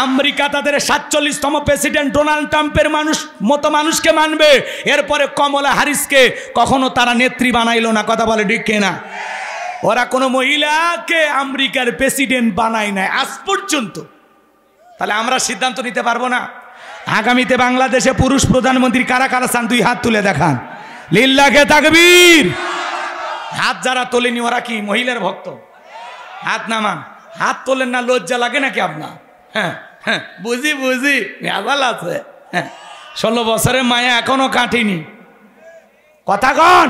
আমেরিকা তাদের 47তম প্রেসিডেন্ট ডোনাল্ড ট্রাম্পের মতো মানুষকে মানবে, এরপরে কমলা হ্যারিসকে কখনো তারা নেত্রী বানাইলো না। কথা বলে ঠিক কিনা? ওরা কোনো মহিলাকে আমেরিকার প্রেসিডেন্ট বানায় নাই আজ পর্যন্ত। তাহলে আমরা সিদ্ধান্ত নিতে পারবো না? আগামীতে বাংলাদেশে পুরুষ প্রধানমন্ত্রী কারা কারা চান? 2 হাত তুলে দেখান। লিল্লাহে তাকবীর। হাত যারা তোলেনি ওরা কি মহিলার ভক্ত? হাত নামান। হাত তোলেন না, লজ্জা লাগে নাকি আপনার? হ্যাঁ হ্যাঁ বুঝি ভেজাল আছে। 16 বছরের মায়া এখনো কাটেনি। কথা কন।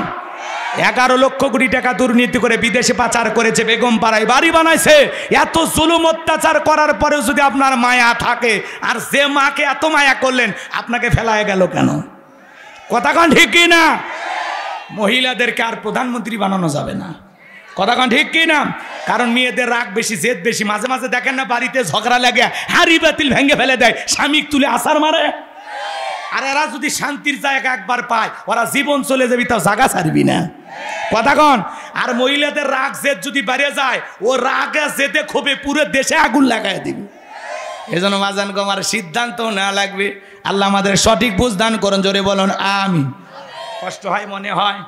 11 লক্ষ কোটি টাকা দুর্নীতি করে বিদেশে পাচার করেছে, বেগম পাড়ায় বাড়ি বানাইছে। এত জুলুম অত্যাচার করার পরেও যদি আপনার মায়া থাকে, আর যে মাকে এত মায়া করলেন আপনাকে ফেলায় গেল কেন? কথা কন ঠিক কি না? মহিলাদেরকে আর প্রধানমন্ত্রী বানানো যাবে না। কথা কন ঠিক কি না? কারণ মেয়েদের রাগ বেশি, জেদ বেশি। মাঝে মাঝে দেখেন না বাড়িতে ঝগড়া লাগে, হাড়ি বাতিল ভেঙে ফেলে দেয়, স্বামী তুলে আছাড় মারে। আর এরা যদি শান্তির জায়গা একবার পায়, ওরা জীবন চলে যাবি, তাও জায়গা ছাড়বি না। কথা কন। আর মহিলাদের রাগ জেদ যদি বেড়ে যায়, ও রাগে জেদে ক্ষোভে পুরো দেশে আগুন লাগাই দিবে। এই জন্য মাজান গমার সিদ্ধান্ত নেওয়া লাগবে। আল্লাহ আমাদের সঠিক বুঝ দান করুন, জোরে বলুন আমিন। কষ্ট হয় মনে হয়।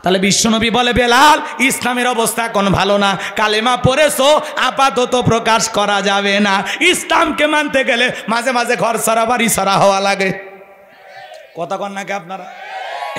তাহলে বিশ্বনবী বলে, বেলাল ইসলামের অবস্থা কোন ভালো না, কালেমা পড়েছো আপাতত প্রকাশ করা যাবে না। ইসলামকে মানতে গেলে মাঝে মাঝে ঘর ছাড়া বাড়ি ছাড়া হওয়া লাগে। কথা কন নাকি আপনারা?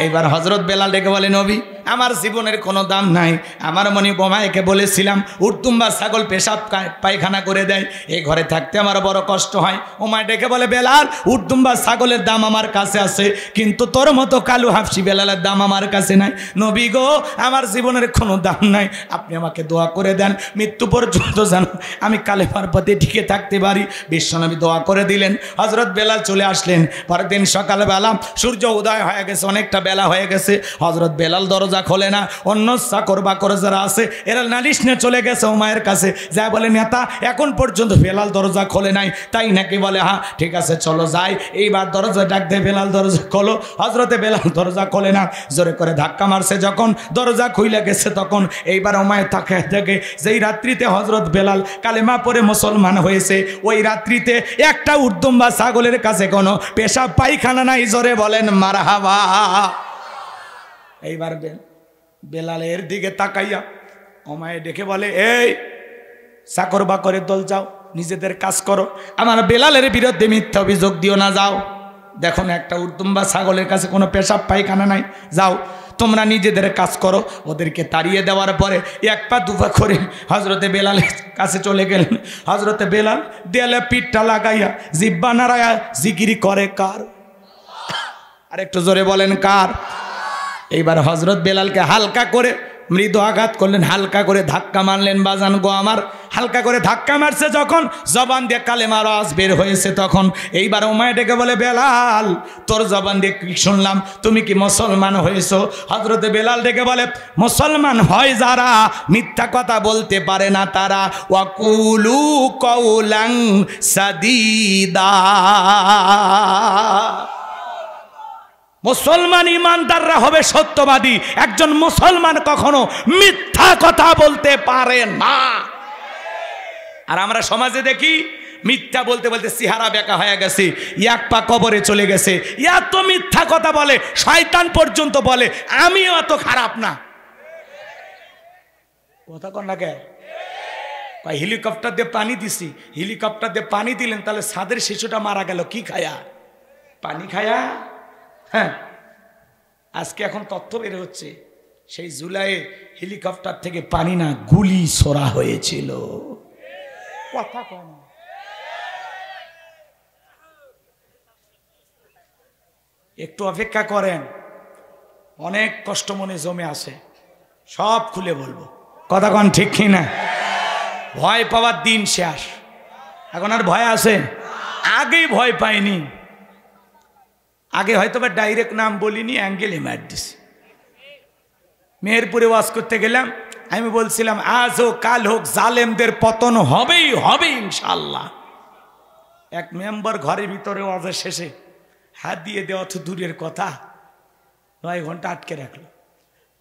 এইবার হজরত বেলাল ডেকে বলে, নবী আমার জীবনের কোনো দাম নাই। আমার মনে বোমাইকে বলেছিলাম উর্তুম্বা ছাগল পেশাব পায়খানা করে দেয়, এই ঘরে থাকতে আমার বড় কষ্ট হয়। ওমায় ডেকে বলে, বেলাল উর্তুম্বা ছাগলের দাম আমার কাছে আছে, কিন্তু তোর মতো কালু হাফসি বেলালের দাম আমার কাছে নাই। নবী গো আমার জীবনের কোনো দাম নাই, আপনি আমাকে দোয়া করে দেন, মৃত্যু পর্যন্ত যেন আমি কালেমার পথে টিকে থাকতে পারি। বিশ্বনবী দোয়া করে দিলেন। হজরত বেলাল চলে আসলেন। পরের দিন সকালবেলা সূর্য উদয় হয়ে গেছে, অনেকটা বেলা হয়ে গেছে। হজরত বেলাল দরজা খোলে না। অন্য চাকর বাকর যারা আছে এরা নালিশ নিয়ে চলে গেছে উমায়ের কাছে, যা বলে নেতা এখন পর্যন্ত বেলাল দরজা খোলে নাই, তাই নাকি? বলে হ্যাঁ ঠিক আছে চলো যাই। এইবার দরজা ডাক দে, বেলাল দরজা খোলো। হজরতে বেলাল দরজা খোলে না, জোরে করে ধাক্কা মারছে। যখন দরজা খুইলে গেছে তখন এইবার উমায়ের তাকে দেখে যেই রাত্রিতে হজরত বেলাল কালেমা পড়ে মুসলমান হয়েছে, ওই রাত্রিতে একটা উর্দুম্বা ছাগলের কাছে কোনো পেশাব পায়খানা নাই। জোরে বলেন মারহাবা। এইবার বেলালের দিকে তাকাইয়া ওমায় ডেকে বলে, এই চাকর বাকরের দল যাও, নিজেদের কাজ করো, আমার বেলালের বিরুদ্ধে মিথ্যা অভিযোগ দিও না। যাও, দেখো না একটা উর্দুম্বা ছাগলের কাছে কোনো পেশাব পায়খানা নাই, যাও তোমরা নিজেদের কাজ করো। ওদেরকে তাড়িয়ে দেওয়ার পরে এক পা দুপা করে হজরতে বেলালের কাছে চলে গেলেন। হজরতে বেলাল দেয়ালে পিঠটা লাগাইয়া জিব্বা নাড়াইয়া জিকিরি করে কার? আর একটু জোরে বলেন কার? এইবার হজরত বেলালকে হালকা করে মৃদু আঘাত করলেন, হালকা করে ধাক্কা মারলেন। বাজান গো আমার, হালকা করে ধাক্কা মারছে যখন জবান দিয়ে কালেমার আওয়াজ বের হয়েছে তখন এইবার উমাইয়া ডেকে বলে, বেলাল তোর জবান দিয়ে কি শুনলাম, তুমি কি মুসলমান হয়েছো? হযরতে বেলাল ডেকে বলে, মুসলমান হয় যারা মিথ্যা কথা বলতে পারে না তারা। ওয়াকুলু কওলান সাদীদা। মুসলমান ইমানদাররা হবে সত্যবাদী। একজন মুসলমান কখনো মিথ্যা কথা বলতে পারে না। আর আমরা সমাজে দেখি মিথ্যা বলতে বলতে চেহারা বেঁকা হয়ে গেছে, এক পা কবরে চলে গেছে। এত মিথ্যা কথা বলে, শয়তান পর্যন্ত বলে আমিও এত খারাপ না। কথা কন না কে? হেলিকপ্টার দিয়ে পানি দিছি, হেলিকপ্টার দিয়ে পানি দিলেন, তাহলে সাদের শিশুটা মারা গেল কি খায়া? পানি খায়া। হ্যাঁ, আজকে এখন তথ্য বের হচ্ছে সেই জুলাইয়ে হেলিকপ্টার থেকে পানি না গুলি ছোড়া হয়েছিল। কথা কম, একটু অপেক্ষা করেন, অনেক কষ্ট মনে জমে আসে, সব খুলে বলবো। কথা কন ঠিক কি না? ভয় পাওয়ার দিন শেষ, এখন আর ভয় আছে? আগেই ভয় পাইনি, আগে হয়তো বা ডাইরেক্ট নাম বলিনি, অ্যাঙ্গেলে মার দিছি। মেহেরপুরে ওয়াজ করতে গেলাম, আমি বলছিলাম আজ হোক কাল হোক জালেমদের পতন হবেই হবে ইনশাল্লাহ। এক মেম্বার ঘরের ভিতরে ওয়াজের শেষে হাত দিয়ে দেওয়া তো দূরের কথা, 9 ঘন্টা আটকে রাখলো।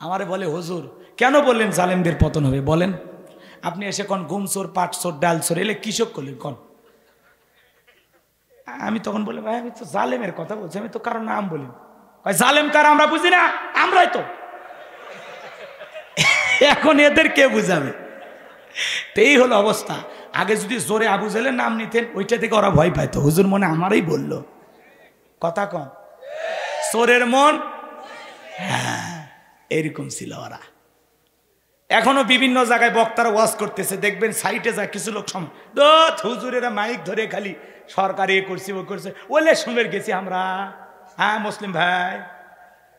আমারে বলে, হুজুর কেন বললেন জালেমদের পতন হবে? বলেন আপনি এসে কন ঘুম চোর, পাট চোর, ডাল চোর, এলে কৃষক করলেন কন? আমি তখন বলি, ভাই আমি তো জালেমের কথা বলছি, আমি তো কারো নাম বলি। জালেম কার আমরা বুঝি না? আমরাই তো। এখন এদের কে বুঝাবে? তো এই হলো অবস্থা। আগে যদি জোরে আবু জেলের নাম নিতেন, ওইটা থেকে ওরা ভয় পাইতো। হুজুর মনে আমারই বললো। কথা কম, চোরের মন, হ্যাঁ এরকম ছিল ওরা। এখনো বিভিন্ন জায়গায় বক্তারা ওয়াজ করতেছে, দেখবেন সাইটে যায় কিছু লোক সময় হুজুরেরা মাইক ধরে খালি সরকারি এ করছি ও করছে, ওলে শুনে গেছি আমরা। হ্যাঁ মুসলিম ভাই,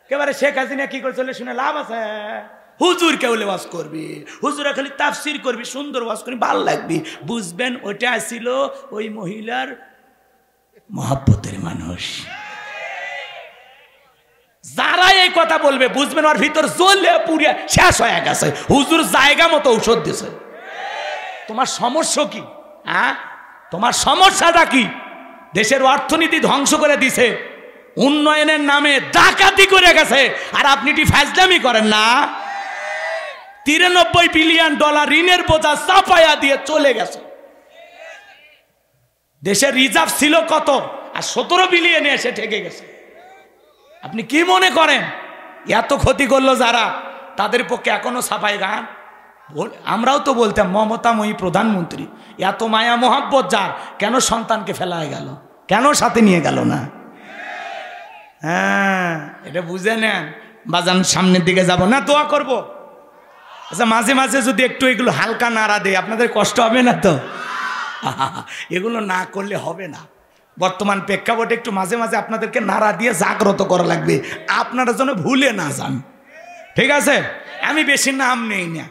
একেবারে শেখ হাসিনা কি করছে শুনে লাভ আছে? হুজুর কেউ ওয়াজ করবি, হুজুরা খালি তাফসির করবি, সুন্দর ওয়াজ করবি, ভালো লাগবি। বুঝবেন ওইটা ছিল ওই মহিলার মহব্বতের মানুষ। যারা এই কথা বলবে বুঝবেন ওর ভিতর জ্বলে পুড়িয়ে শেষ হয়ে গেছে। হুজুর জায়গা মতো ঔষধ দিছে। তোমার সমস্যা কি? হ্যাঁ, তোমার সমস্যাটা কি? দেশের অর্থনীতি ধ্বংস করে দিছে, উন্নয়নের নামে ডাকাতি করে গেছে, আর আপনি কি ফাজলামি করেন না? 93 বিলিয়ন ডলার ঋণের বোঝা চাপায়া দিয়ে চলে গেছে। দেশের রিজার্ভ ছিল কত, আর 17 বিলিয়নে এসে ঠেকে গেছে। আপনি কি মনে করেন এত ক্ষতি করলো যারা, তাদের পক্ষে এখনো সাফাই গান? আমরাও তো বলতাম মমতাময়ী প্রধানমন্ত্রী, এত মায়া মোহাব্বত যার, কেন সন্তানকে ফেলায় গেল, কেন সাথে নিয়ে গেল না? হ্যাঁ, এটা বুঝে নেন। বাজান সামনের দিকে যাব না, দোয়া করব। আচ্ছা মাঝে মাঝে যদি একটু এগুলো হালকা নাড়া দেয়, আপনাদের কষ্ট হবে না তো? এগুলো না করলে হবে না। বর্তমান প্রেক্ষাপটে একটু মাঝে মাঝে আপনাদেরকে নাড়া দিয়ে জাগ্রত করা লাগবে, আপনারা যেন ভুলে না যান। ঠিক আছে? আমি বেশি নাম নেই না,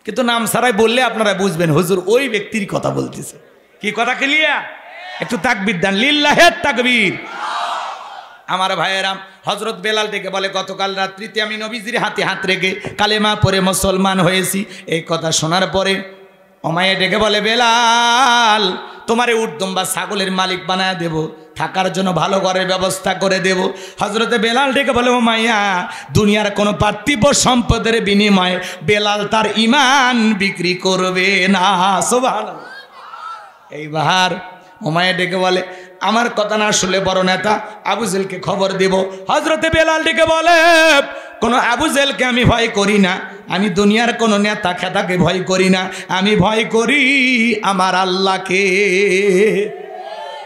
কিন্তু নাম ছাড়াই বললে আপনারা বুঝবেন হুজুর ওই ব্যক্তির কথা বলতেছে। কি কথা ক্লিয়ার? একটু তাকবীর দেন, লিল্লাহে তাকবীর। আমার ভাইয়েরাম, হজরত বেলাল ডেকে বলে, গতকাল রাত্রিতে আমি নবীজির হাতে হাত রেখে কালেমা পড়ে মুসলমান হয়েছি। এই কথা শোনার পরে উমাইয়া ডেকে বলে, বেলাল তোমারে উটদম বা ছাগলের মালিক বানায় দেব, থাকার জন্য ভালো ঘরের ব্যবস্থা করে দেব। হজরতে বেলাল ডেকে বলে, উমাইয়া দুনিয়ার কোনো পার্থিব সম্পদের বিনিময়ে বেলাল তার ঈমান বিক্রি করবে না। সুবহানাল্লাহ। এইবার উমাইয়া ডেকে বলে, আমার কথা না শুনলে বড় নেতা আবু জেলকে খবর দেব। হজরতে বেলাল ডেকে বলে, কোনো আবু জেলকে আমি ভয় করি না, আমি দুনিয়ার কোনো নেতা খেতাকে ভয় করি না, আমি ভয় করি আমার আল্লাহকে।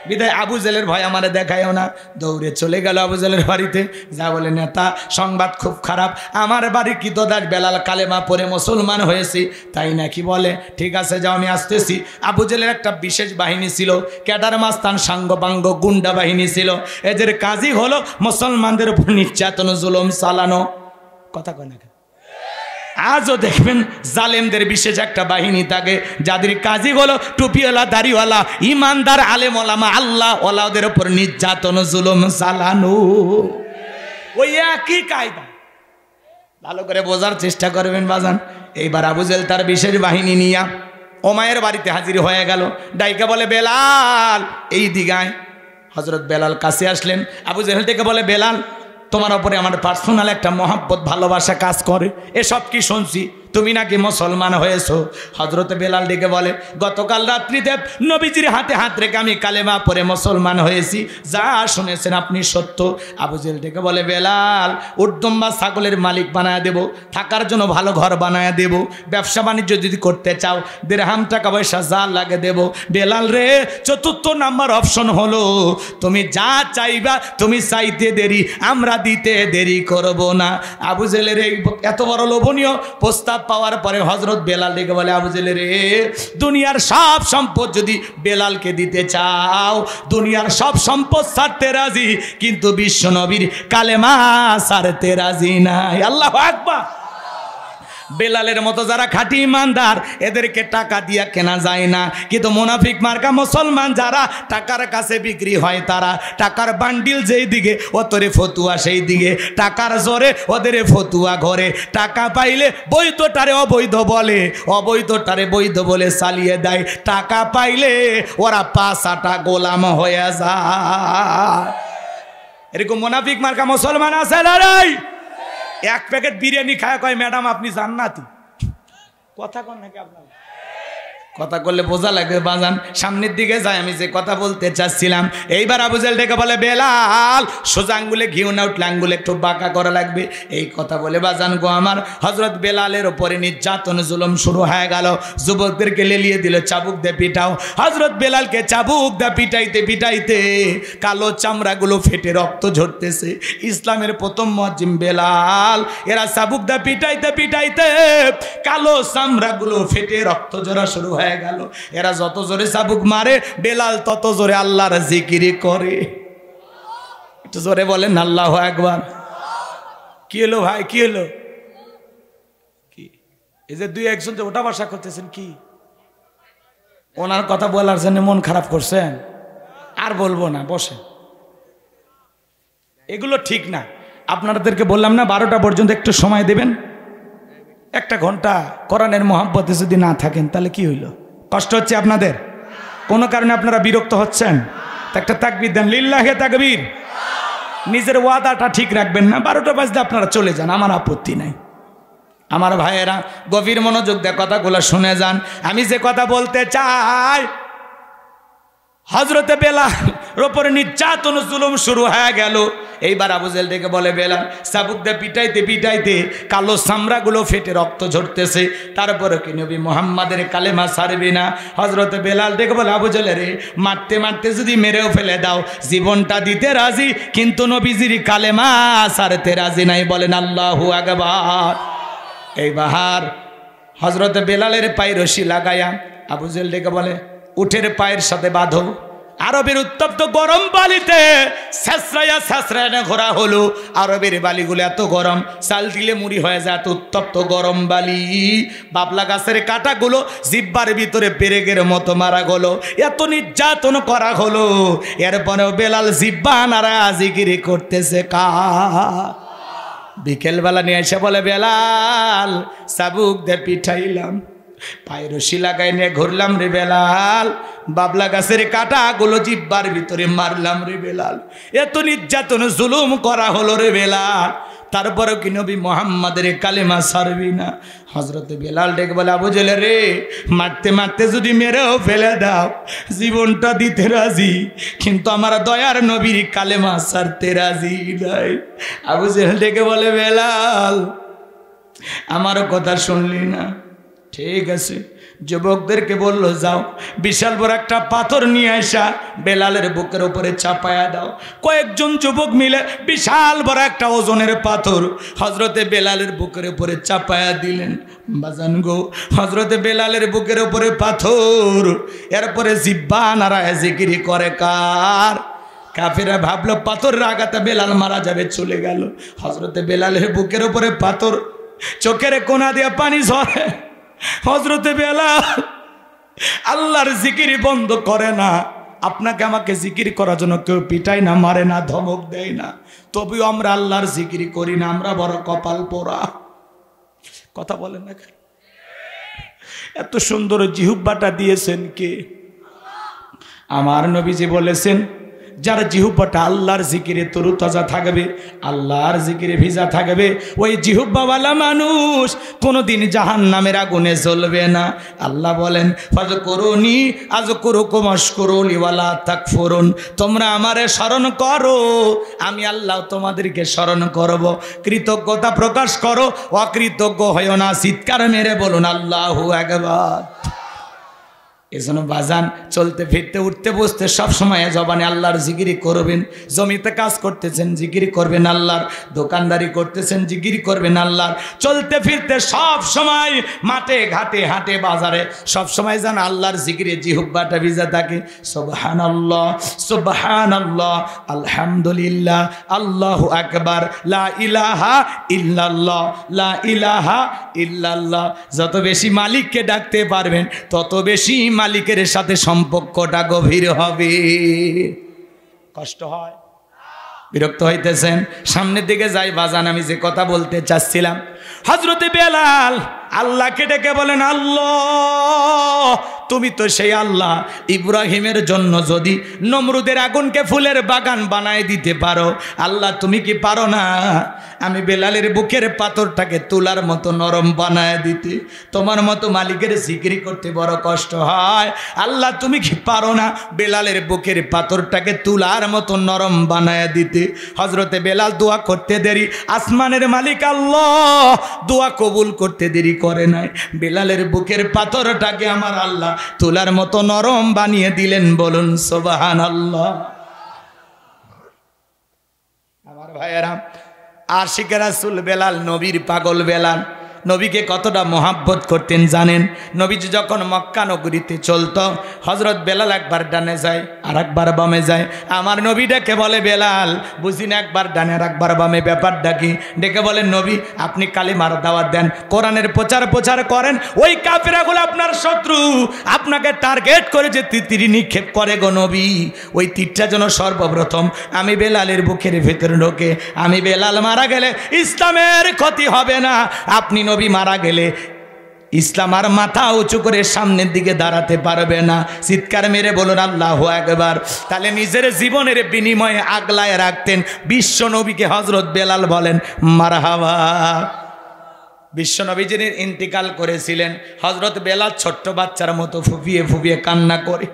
বিদায় আবু জেলের ভয় আমারে দেখায়ও না, দৌড়ে চলে গেল আবু জেলের বাড়িতে। যা বলে, নেতা সংবাদ খুব খারাপ, আমার বাড়ির কৃতদাস বেলাল কালেমা পড়ে মুসলমান হয়েছি। তাই নাকি? বলে ঠিক আছে যাও আমি আসতেছি। আবু জেলের একটা বিশেষ বাহিনী ছিল, ক্যাডার মাস্তান সাঙ্গপাঙ্গ গুন্ডা বাহিনী ছিল। এদের কাজই হলো মুসলমানদের উপর নির্যাতন জুলুম চালানো। কথা কয় না? আজও দেখবেন জালেমদের বিশেষ একটা বাহিনী থাকে, যাদের কাজই হলো টুপিওয়ালা দাড়িওয়ালা ইমানদার আলেম ওলামা আল্লাহ ওয়ালাদের উপর নির্যাতন জুলুম চালানো। ওই একই কায়দা, ভালো করে বোঝার চেষ্টা করবেন বাজান। এইবার আবু জেল তার বিশেষ বাহিনী নিয়ে ওমায়ের বাড়িতে হাজির হয়ে গেল। ডাইকা বলে, বেলাল এই দিগায়। হজরত বেলাল কাছে আসলেন। আবু জেহেল থেকে বলে, বেলাল তোমার ওপরে আমার পার্সোনাল একটা মহব্বত ভালোবাসা কাজ করে, এসব কি শুনছি তুমি নাকি মুসলমান হয়েছো। হযরত বেলাল ডেকে বলে, গতকাল রাত্রিতে নবীজির হাতে হাত রেখে আমি কালেমা পড়ে মুসলমান হয়েছি, যা শুনেছেন আপনি সত্য। আবু জেহেল ডেকে বলে, বেলাল উর্দম্বা ছাগলের মালিক বানায় দেব, থাকার জন্য ভালো ঘর বানায় দেব, ব্যবসা বাণিজ্য যদি করতে চাও দিরহাম টাকা পয়সা যা লাগে দেব। বেলাল রে, চতুর্থ নাম্বার অপশন হলো তুমি যা চাইবা, তুমি চাইতে দেরি, আমরা দিতে দেরি করব না। আবু জেহেলের এই এত বড় লোভনীয় প্রস্তাব পাওয়ার পরে হযরত বেলাল ডেকে বলে, আবু জেহেল রে, দুনিয়ার সব সম্পদ যদি বেলালকে দিতে চাও, দুনিয়ার সব সম্পদ ছাড়তে রাজি, কিন্তু বিশ্ব নবীর কালেমা ছাড়তে রাজি নাই। আল্লাহু আকবার। বেলালের মতো যারা খাঁটি ইমানদার এদেরকে টাকা দিয়ে কেনা যায় না, কিন্তু মুনাফিক মার্কা মুসলমান যারা টাকার কাছে বিক্রি হয়, তারা টাকার বান্ডিল যেই দিকে ওতরে ফতুয়া সেই দিকে, টাকার জোরে ওদের ফতুয়া ঘরে। টাকা পাইলে বৈধটারে অবৈধ বলে, অবৈধটারে বৈধ বলে চালিয়ে দেয়। টাকা পাইলে ওরা পাঁচাটা গোলাম হয়ে যায়। এরকম মুনাফিক মার্কা মুসলমান আছে লড়াই। এক প্যাকেট বিরিয়ানি খায় কয়, ম্যাডাম আপনি জান্নাতি। কথা কন নাকি আপনার? কথা করলে বোঝা লাগবে বাজান। সামনের দিকে যাই, আমি যে কথা বলতে চাচ্ছিলাম। এইবার আবু জেহেল ডেকে বলে, বেলাল সোজা আঙ্গুলে ঘিউ না উঠলে আঙ্গুলে একটু বাঁকা করা লাগবে। এই কথা বলে বাজান গো আমার হযরত বেলালের ওপরে নির্যাতন জুলুম শুরু হয়ে গেল। যুবকদেরকে লেলিয়ে দিল, চাবুক দিয়ে পিটাও। হযরত বেলালকে চাবুক দিয়ে পিটাইতে পিটাইতে কালো চামড়াগুলো ফেটে রক্ত ঝরতেছে। ইসলামের প্রথম মুয়াজ্জিন বেলাল, এরা চাবুক দিয়ে পিটাইতে পিটাইতে কালো চামড়াগুলো ফেটে রক্ত ঝরা শুরু হয়ে গেল। এরা যত জোরে চাবুক মারে, বেলাল তত জোরে আল্লাহর জিকির করে। একটু জোরে বলেন আল্লাহু আকবার। কি হলো ভাই, কি হলো? কি এই যে দুই একজন যে ওটা বসা করতেছেন, কি ওনার কথা বলার জন্য মন খারাপ করছেন? আর বলবো না, বসে। এগুলো ঠিক না। আপনাদেরকে বললাম না 12টা পর্যন্ত একটু সময় দেবেন। একটা ঘন্টা কোরআনের মহব্বতে যদি না থাকেন তাহলে কি হইল? কষ্ট হচ্ছে আপনাদের? কোনো কারণে আপনারা বিরক্ত হচ্ছেন? একটা তাকবীর দেন, লিল্লাহে তাকবীর। নিজের ওয়াদাটা ঠিক রাখবেন না। 12টা বাজতে আপনারা চলে যান, আমার আপত্তি নাই। আমার ভাইয়েরা গভীর মনোযোগ দিয়ে কথাগুলো শুনে যান। আমি যে কথা বলতে চাই, হযরতে বেলালের উপরে নির্যাতন জুলুম শুরু হয়ে গেল। এইবার আবু জেহেল ডেকে বলে, বেলাল চাবুক দিয়ে পিটাইতে পিটাইতে কালো চামড়াগুলো ফেটে রক্ত ঝরতেছে, তারপরে কি নবী মুহাম্মাদের কালেমা ছাড়বি না? হযরতে বেলাল ডেকে বলে, আবু জেহেল রে, মারতে মারতে যদি মেরেও ফেলে দাও, জীবনটা দিতে রাজি, কিন্তু নবীজির কালেমা ছাড়তে রাজি নাই। বলেন আল্লাহু আকবার। এইবার হযরতে বেলালের পায়ে রশি লাগায়া আবু জেহেল ডেকে বলে, উঠের পায়ের সাথে বাঁধো। আরবের উত্তপ্ত গরম বালিতে ছেঁচড়াইয়া ছেঁচড়াইয়া ঘোরা হলো। আরবের বালিগুলো এত গরম, চাল দিলে মুড়ি হয়ে যায়, এত উত্তপ্ত গরম বালি। বাবলা গাছের কাঁটাগুলো জিব্বার ভিতরে পেরেকের মতো মারা গেল, এত নির্যাতন করা হলো। এরপরেও বেলাল জিব্বা নারা জিকির করতেছে কা। বিকেলবেলা নিয়ে এসে বলে, বেলাল চাবুক দিয়ে পিঠাইলাম, পায়ের রশি লাগাই নিয়ে ঘুরলাম রে বেলাল, বাবলা গাছের কাঁটাগুলো জিব্বার ভিতরে মারলাম রে বেলাল, এত নির্যাতন জুলুম করা হলো রে বেলাল, তারপরেও কি নবী মুহাম্মাদের কালেমা ছাড়বি না? হযরতে বেলাল ডেকে বলে, আবু জেহেল রে, মারতে মারতে যদি মেরেও ফেলে দাও, জীবনটা দিতে রাজি, কিন্তু আমার দয়ার নবীর কালেমা ছাড়তে রাজি নাই। আবু জেহেল ডেকে বলে, বেলাল আমার কথা শুনলি না? ঠিক আছে, যুবকদেরকে বলল, যাও বিশাল বড় একটা পাথর নিয়ে আসা বেলালের বুকের উপরে চাপায়া দাও। কয়েকজন যুবক মিলে বিশাল বড় একটা ওজনের পাথর হযরতে বেলালের বুকের উপরে চাপায়া দিলেন। বাজান গো, হযরতে বেলালের বুকের উপরে পাথর, এরপরে জিব্বা নাড়ায় জিকিরি করে কার? কাফেররা ভাবলো পাথরের আঘাতে বেলাল মারা যাবে, চলে গেল। হযরতে বেলালের বুকের উপরে পাথর, চোখের কোনা দিয়ে পানি ঝরে। হযরতে বেলাল আল্লাহর জিকিরি বন্ধ করে না। আপনাকে আমাকে জিকির করার জন্য কেউ পিটায় না, মারে না, ধমক দেয় না, তবুও আমরা আল্লাহর জিকিরি করি না। আমরা বড় কপাল পোড়া। কথা বলেন না? এত সুন্দর জিহ্বাটা দিয়েছেন কে? আমার নবীজি বলেছেন, যার জিহ্বাটা আল্লাহর জিকিরে তরুতাজা থাকবে, আল্লাহর জিকিরে ভিজা থাকবে, ওই জিহ্বাওয়ালা মানুষ কোনোদিন জাহান্নামের আগুনে জ্বলবে না। আল্লাহ বলেন, ফাযকুরুনি আযকুরুকুম ওয়াশকুরুলি ওয়ালা তাকফুরুন। তোমরা আমারে স্মরণ করো, আমি আল্লাহ তোমাদেরকে স্মরণ করব। কৃতজ্ঞতা প্রকাশ করো, অকৃতজ্ঞ হয়ো না। চিৎকার মেরে বলুন আল্লাহু আকবার। এজন্য বাজান, চলতে ফিরতে উঠতে বসতে সব সময় জবানে আল্লাহর জিকিরি করবেন। জমিতে কাজ করতেছেন, জিকিরি করবেন আল্লাহর। দোকানদারি করতেছেন, জিকিরি করবেন আল্লাহর। চলতে ফিরতে সব সময় মাঠে ঘাটে হাটে বাজারে সব সময় যেন আল্লাহর জিকিরে জিহ্বাটা ভিজা থাকে। সুবহানাল্লাহ, সুবহানাল্লাহ, আলহামদুলিল্লাহ, আল্লাহু আকবার, লা ইলাহা ইল্লাল্লাহ, লা ইলাহা ইল্লাল্লাহ। যত বেশি মালিককে ডাকতে পারবেন, তত বেশি মালিকের সাথে সম্পর্কটা গভীর হবে। কষ্ট হয়? বিরক্ত হইতেছেন? সামনের দিকে যাই বাজান। আমি যে কথা বলতে চাচ্ছিলাম, হযরতে বেলাল আল্লাহকে ডেকে বলেন, আল্লাহ তুমি তো সেই আল্লাহ, ইব্রাহিমের জন্য যদি নমরুদের আগুনকে ফুলের বাগান বানায় দিতে পারো, আল্লাহ তুমি কি পারো না আমি বেলালের বুকের পাথরটাকে তুলার মতো নরম বানায় দিতে? তোমার মতো মালিকের জিকির করতে বড় কষ্ট হয়, আল্লাহ তুমি কি পারো না বেলালের বুকের পাথরটাকে তুলার মতো নরম বানায় দিতে? হযরতে বেলাল দোয়া করতে দেরি, আসমানের মালিক আল্লাহ দোয়া কবুল করতে দেরি করে নাই। বেলালের বুকের পাথরটাকে আমার আল্লাহ তুলার মতো নরম বানিয়ে দিলেন। বলুন সুবহানাল্লাহ। আমার ভাইয়েরা, আশিকে রাসূল বেলাল, নবীর পাগল বেলাল, নবীকে কতটা মোহাব্বত করতেন জানেন? নবীজি যখন মক্কা নগরীতে চলতো, হযরত বেলাল একবার ডানে যায় আর একবার বামে যায়। আমার নবী ডেকে বলে, বেলাল বুঝি না একবার ডানে আর একবার বামে, ব্যাপারটা কি? ডেকে বলেন, নবী আপনি কালিমার দাওয়াত দেন, কোরআনের প্রচার করেন। ওই কাফেরগুলো আপনার শত্রু, আপনাকে টার্গেট করে যে তীর নিক্ষেপ করে গো নবী, ওই তীরটা যেন সর্বপ্রথম আমি বেলালের বুকের ভেতরে ঢোকে। আমি বেলাল মারা গেলে ইসলামের ক্ষতি হবে না। আপনি নবী মারা গেলে ইসলাম আর মাথা উঁচু করে সামনের দিকে দাঁড়াতে পারবে না। চিৎকার মেরে বলুন আল্লাহু আকবার। তাহলে নিজের জীবনের বিনিময়ে আগলায় রাখতেন বিশ্ব নবীকে। হযরত বেলাল বলেন মারহাবা। বিশ্ব নবী যিনি ইন্তিকাল করেছিলেন, হযরত বেলাল ছোট্ট বাচ্চার মতো ফুপিয়ে ফুপিয়ে কান্না করে।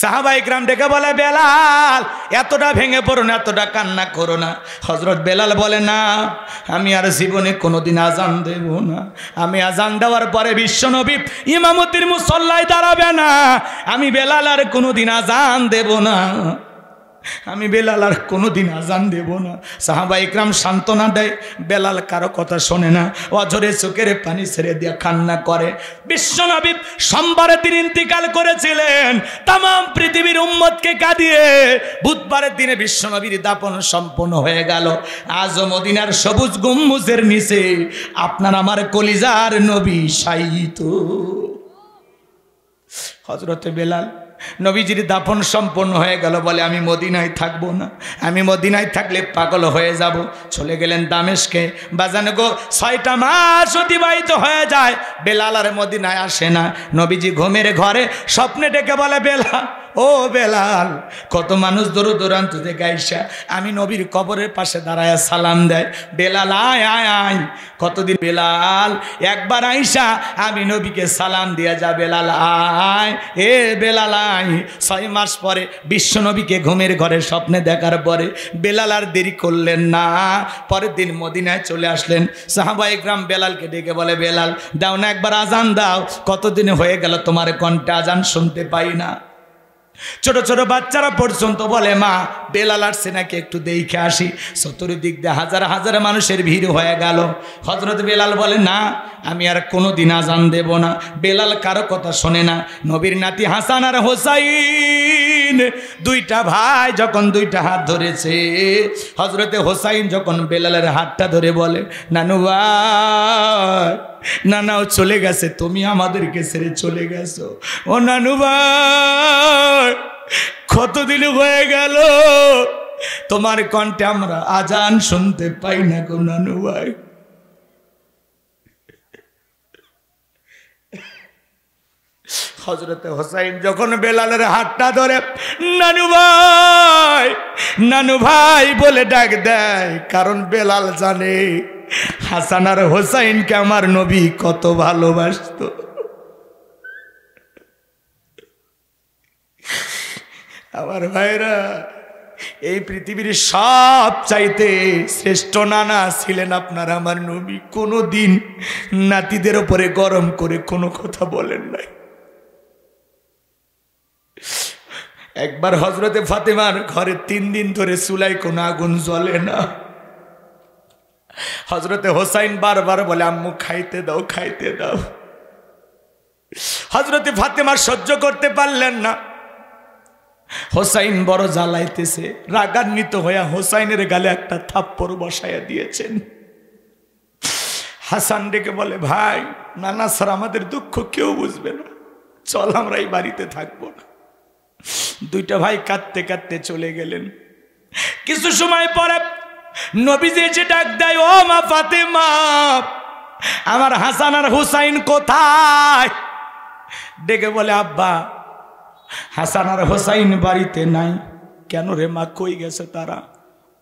সাহাবা ইকরাম ডেকে বলে, বেলাল এতটা ভেঙে পড়ো না, এতটা কান্না করো না। হযরত বেলাল বলে, না আমি আর জীবনে কোনোদিন আজান দেব না। আমি আজান দেওয়ার পরে বিশ্বনবী ইমামতির মুসল্লায় দাঁড়াবে না। আমি বেলাল আর কোনোদিন আজান দেব না। আমি বেলাল আর কোনোদিন আজান দেব না। সাহাবা ইকরাম সান্ত্বনা দেয়, বেলাল কারো কথা শোনে না, অঝরে চোখের পানি ছেড়ে দিয়ে কান্না করে। বিশ্বনবী সোমবারে তিনি ইন্তিকাল করেছিলেন, তাম পৃথিবীর উম্মতকে কাঁদিয়ে বুধবারের দিনে বিশ্বনবীর দাফন সম্পন্ন হয়ে গেল। আজ মদিনার সবুজ গম্বুজের নিচে আপনার আমার কলিজার নবী শায়িত। হযরতে বেলাল নবীজির দাফন সম্পন্ন হয়ে গেল, বলে আমি মদিনায় থাকবো না, আমি মদিনায় থাকলে পাগল হয়ে যাব। চলে গেলেন দামেস্কে। বাজান গো, 6টা মাস অতিবাহিত হয়ে যায়, বেলাল আর মদিনায় আসে না। নবীজি ঘুমের ঘরে স্বপ্নে ডেকে বলে, বেলাল ও বেলাল। কত মানুষ দূর দূরান্ত থেকে আইসা আমি নবীর কবরের পাশে দাঁড়ায় সালাম দেয়, বেলাল আয় আয় আয়। কতদিন বেলাল একবার আইসা আমি নবীকে সালাম দিয়া যা, বেলাল আয়, এ বেলাল আয়। 6 মাস পরে বিশ্ব নবীকে ঘুমের ঘরে স্বপ্নে দেখার পরে বেলাল আর দেরি করলেন না, পরের দিন মদিনায় চলে আসলেন। সাহাবায়ে কেরাম বেলালকে ডেকে বলে, বেলাল দাও না একবার আজান দাও, কতদিন হয়ে গেল তোমার কণ্ঠে আজান শুনতে পাই না। ছোট ছোট বাচ্চারা পর্যন্ত বলে, মা বেলাল আসছে নাকি একটু দেখে আসি। চতুর্দিক দিয়ে হাজার হাজার মানুষের ভিড় হয়ে গেল। হযরত বেলাল বলে, না আমি আর কোনোদিন আজান দেব না। বেলাল কারো কথা শোনে না। নবীর নাতি হাসান আর হোসাইন দুইটা ভাই যখন দুইটা হাত ধরেছে, হযরতে হোসাইন যখন বেলালের হাতটা ধরে বলে, নানু ভাই, নানাও চলে গেছে, তুমি আমাদেরকে ছেড়ে চলে গেছো। ও নানু ভাই, কতদিন হয়ে গেল তোমার কণ্ঠে আমরা আজান শুনতে পাই না গো নানু ভাই। হযরতে হোসাইন যখন বেলালের হাতটা ধরে নানু ভাই, নানু ভাই বলে ডাক দেয়, কারণ বেলাল জানে হাসান আর হোসাইনকে আমার নবী কত ভালোবাসতো। আমার ভাইরা, এই পৃথিবীর সব চাইতে শ্রেষ্ঠ নানা ছিলেন আপনার আমার নবী। কোনো দিন নাতিদের উপরে গরম করে কোনো কথা বলেন নাই। একবার হযরতে ফাতেমার ঘরে 3 দিন ধরে চুলায় কোনো আগুন জ্বলে না। হযরতে হোসাইন বারবার বলে, আম্মু খাইতে দাও, খাইতে দাও। হযরতে ফাতেমা সহ্য করতে পারলেন না। হোসাইন বড় জ্বালাইতেছে, রাগান্বিত হইয়া হোসাইনের গালে একটা থাপ্পড় বসাইয়া দিয়েছেন। হাসান ডেকে বলে, ভাই নানা স্যার আমাদের দুঃখ কেউ বুঝবে না, চল আমরা এই বাড়িতে থাকবো না। দুইটা ভাই কাঁদতে কাঁদতে চলে গেলেন। কিছু সময় পরে নবীজি এসে ডাক দেয়, ও মা ফাতেমা, আমার হাসান আর হুসাইন কোথায়? ডেকে বলে, আব্বা হাসান আর হুসাইন বাড়িতে নাই। কেন রে মা, কই গেছে তারা?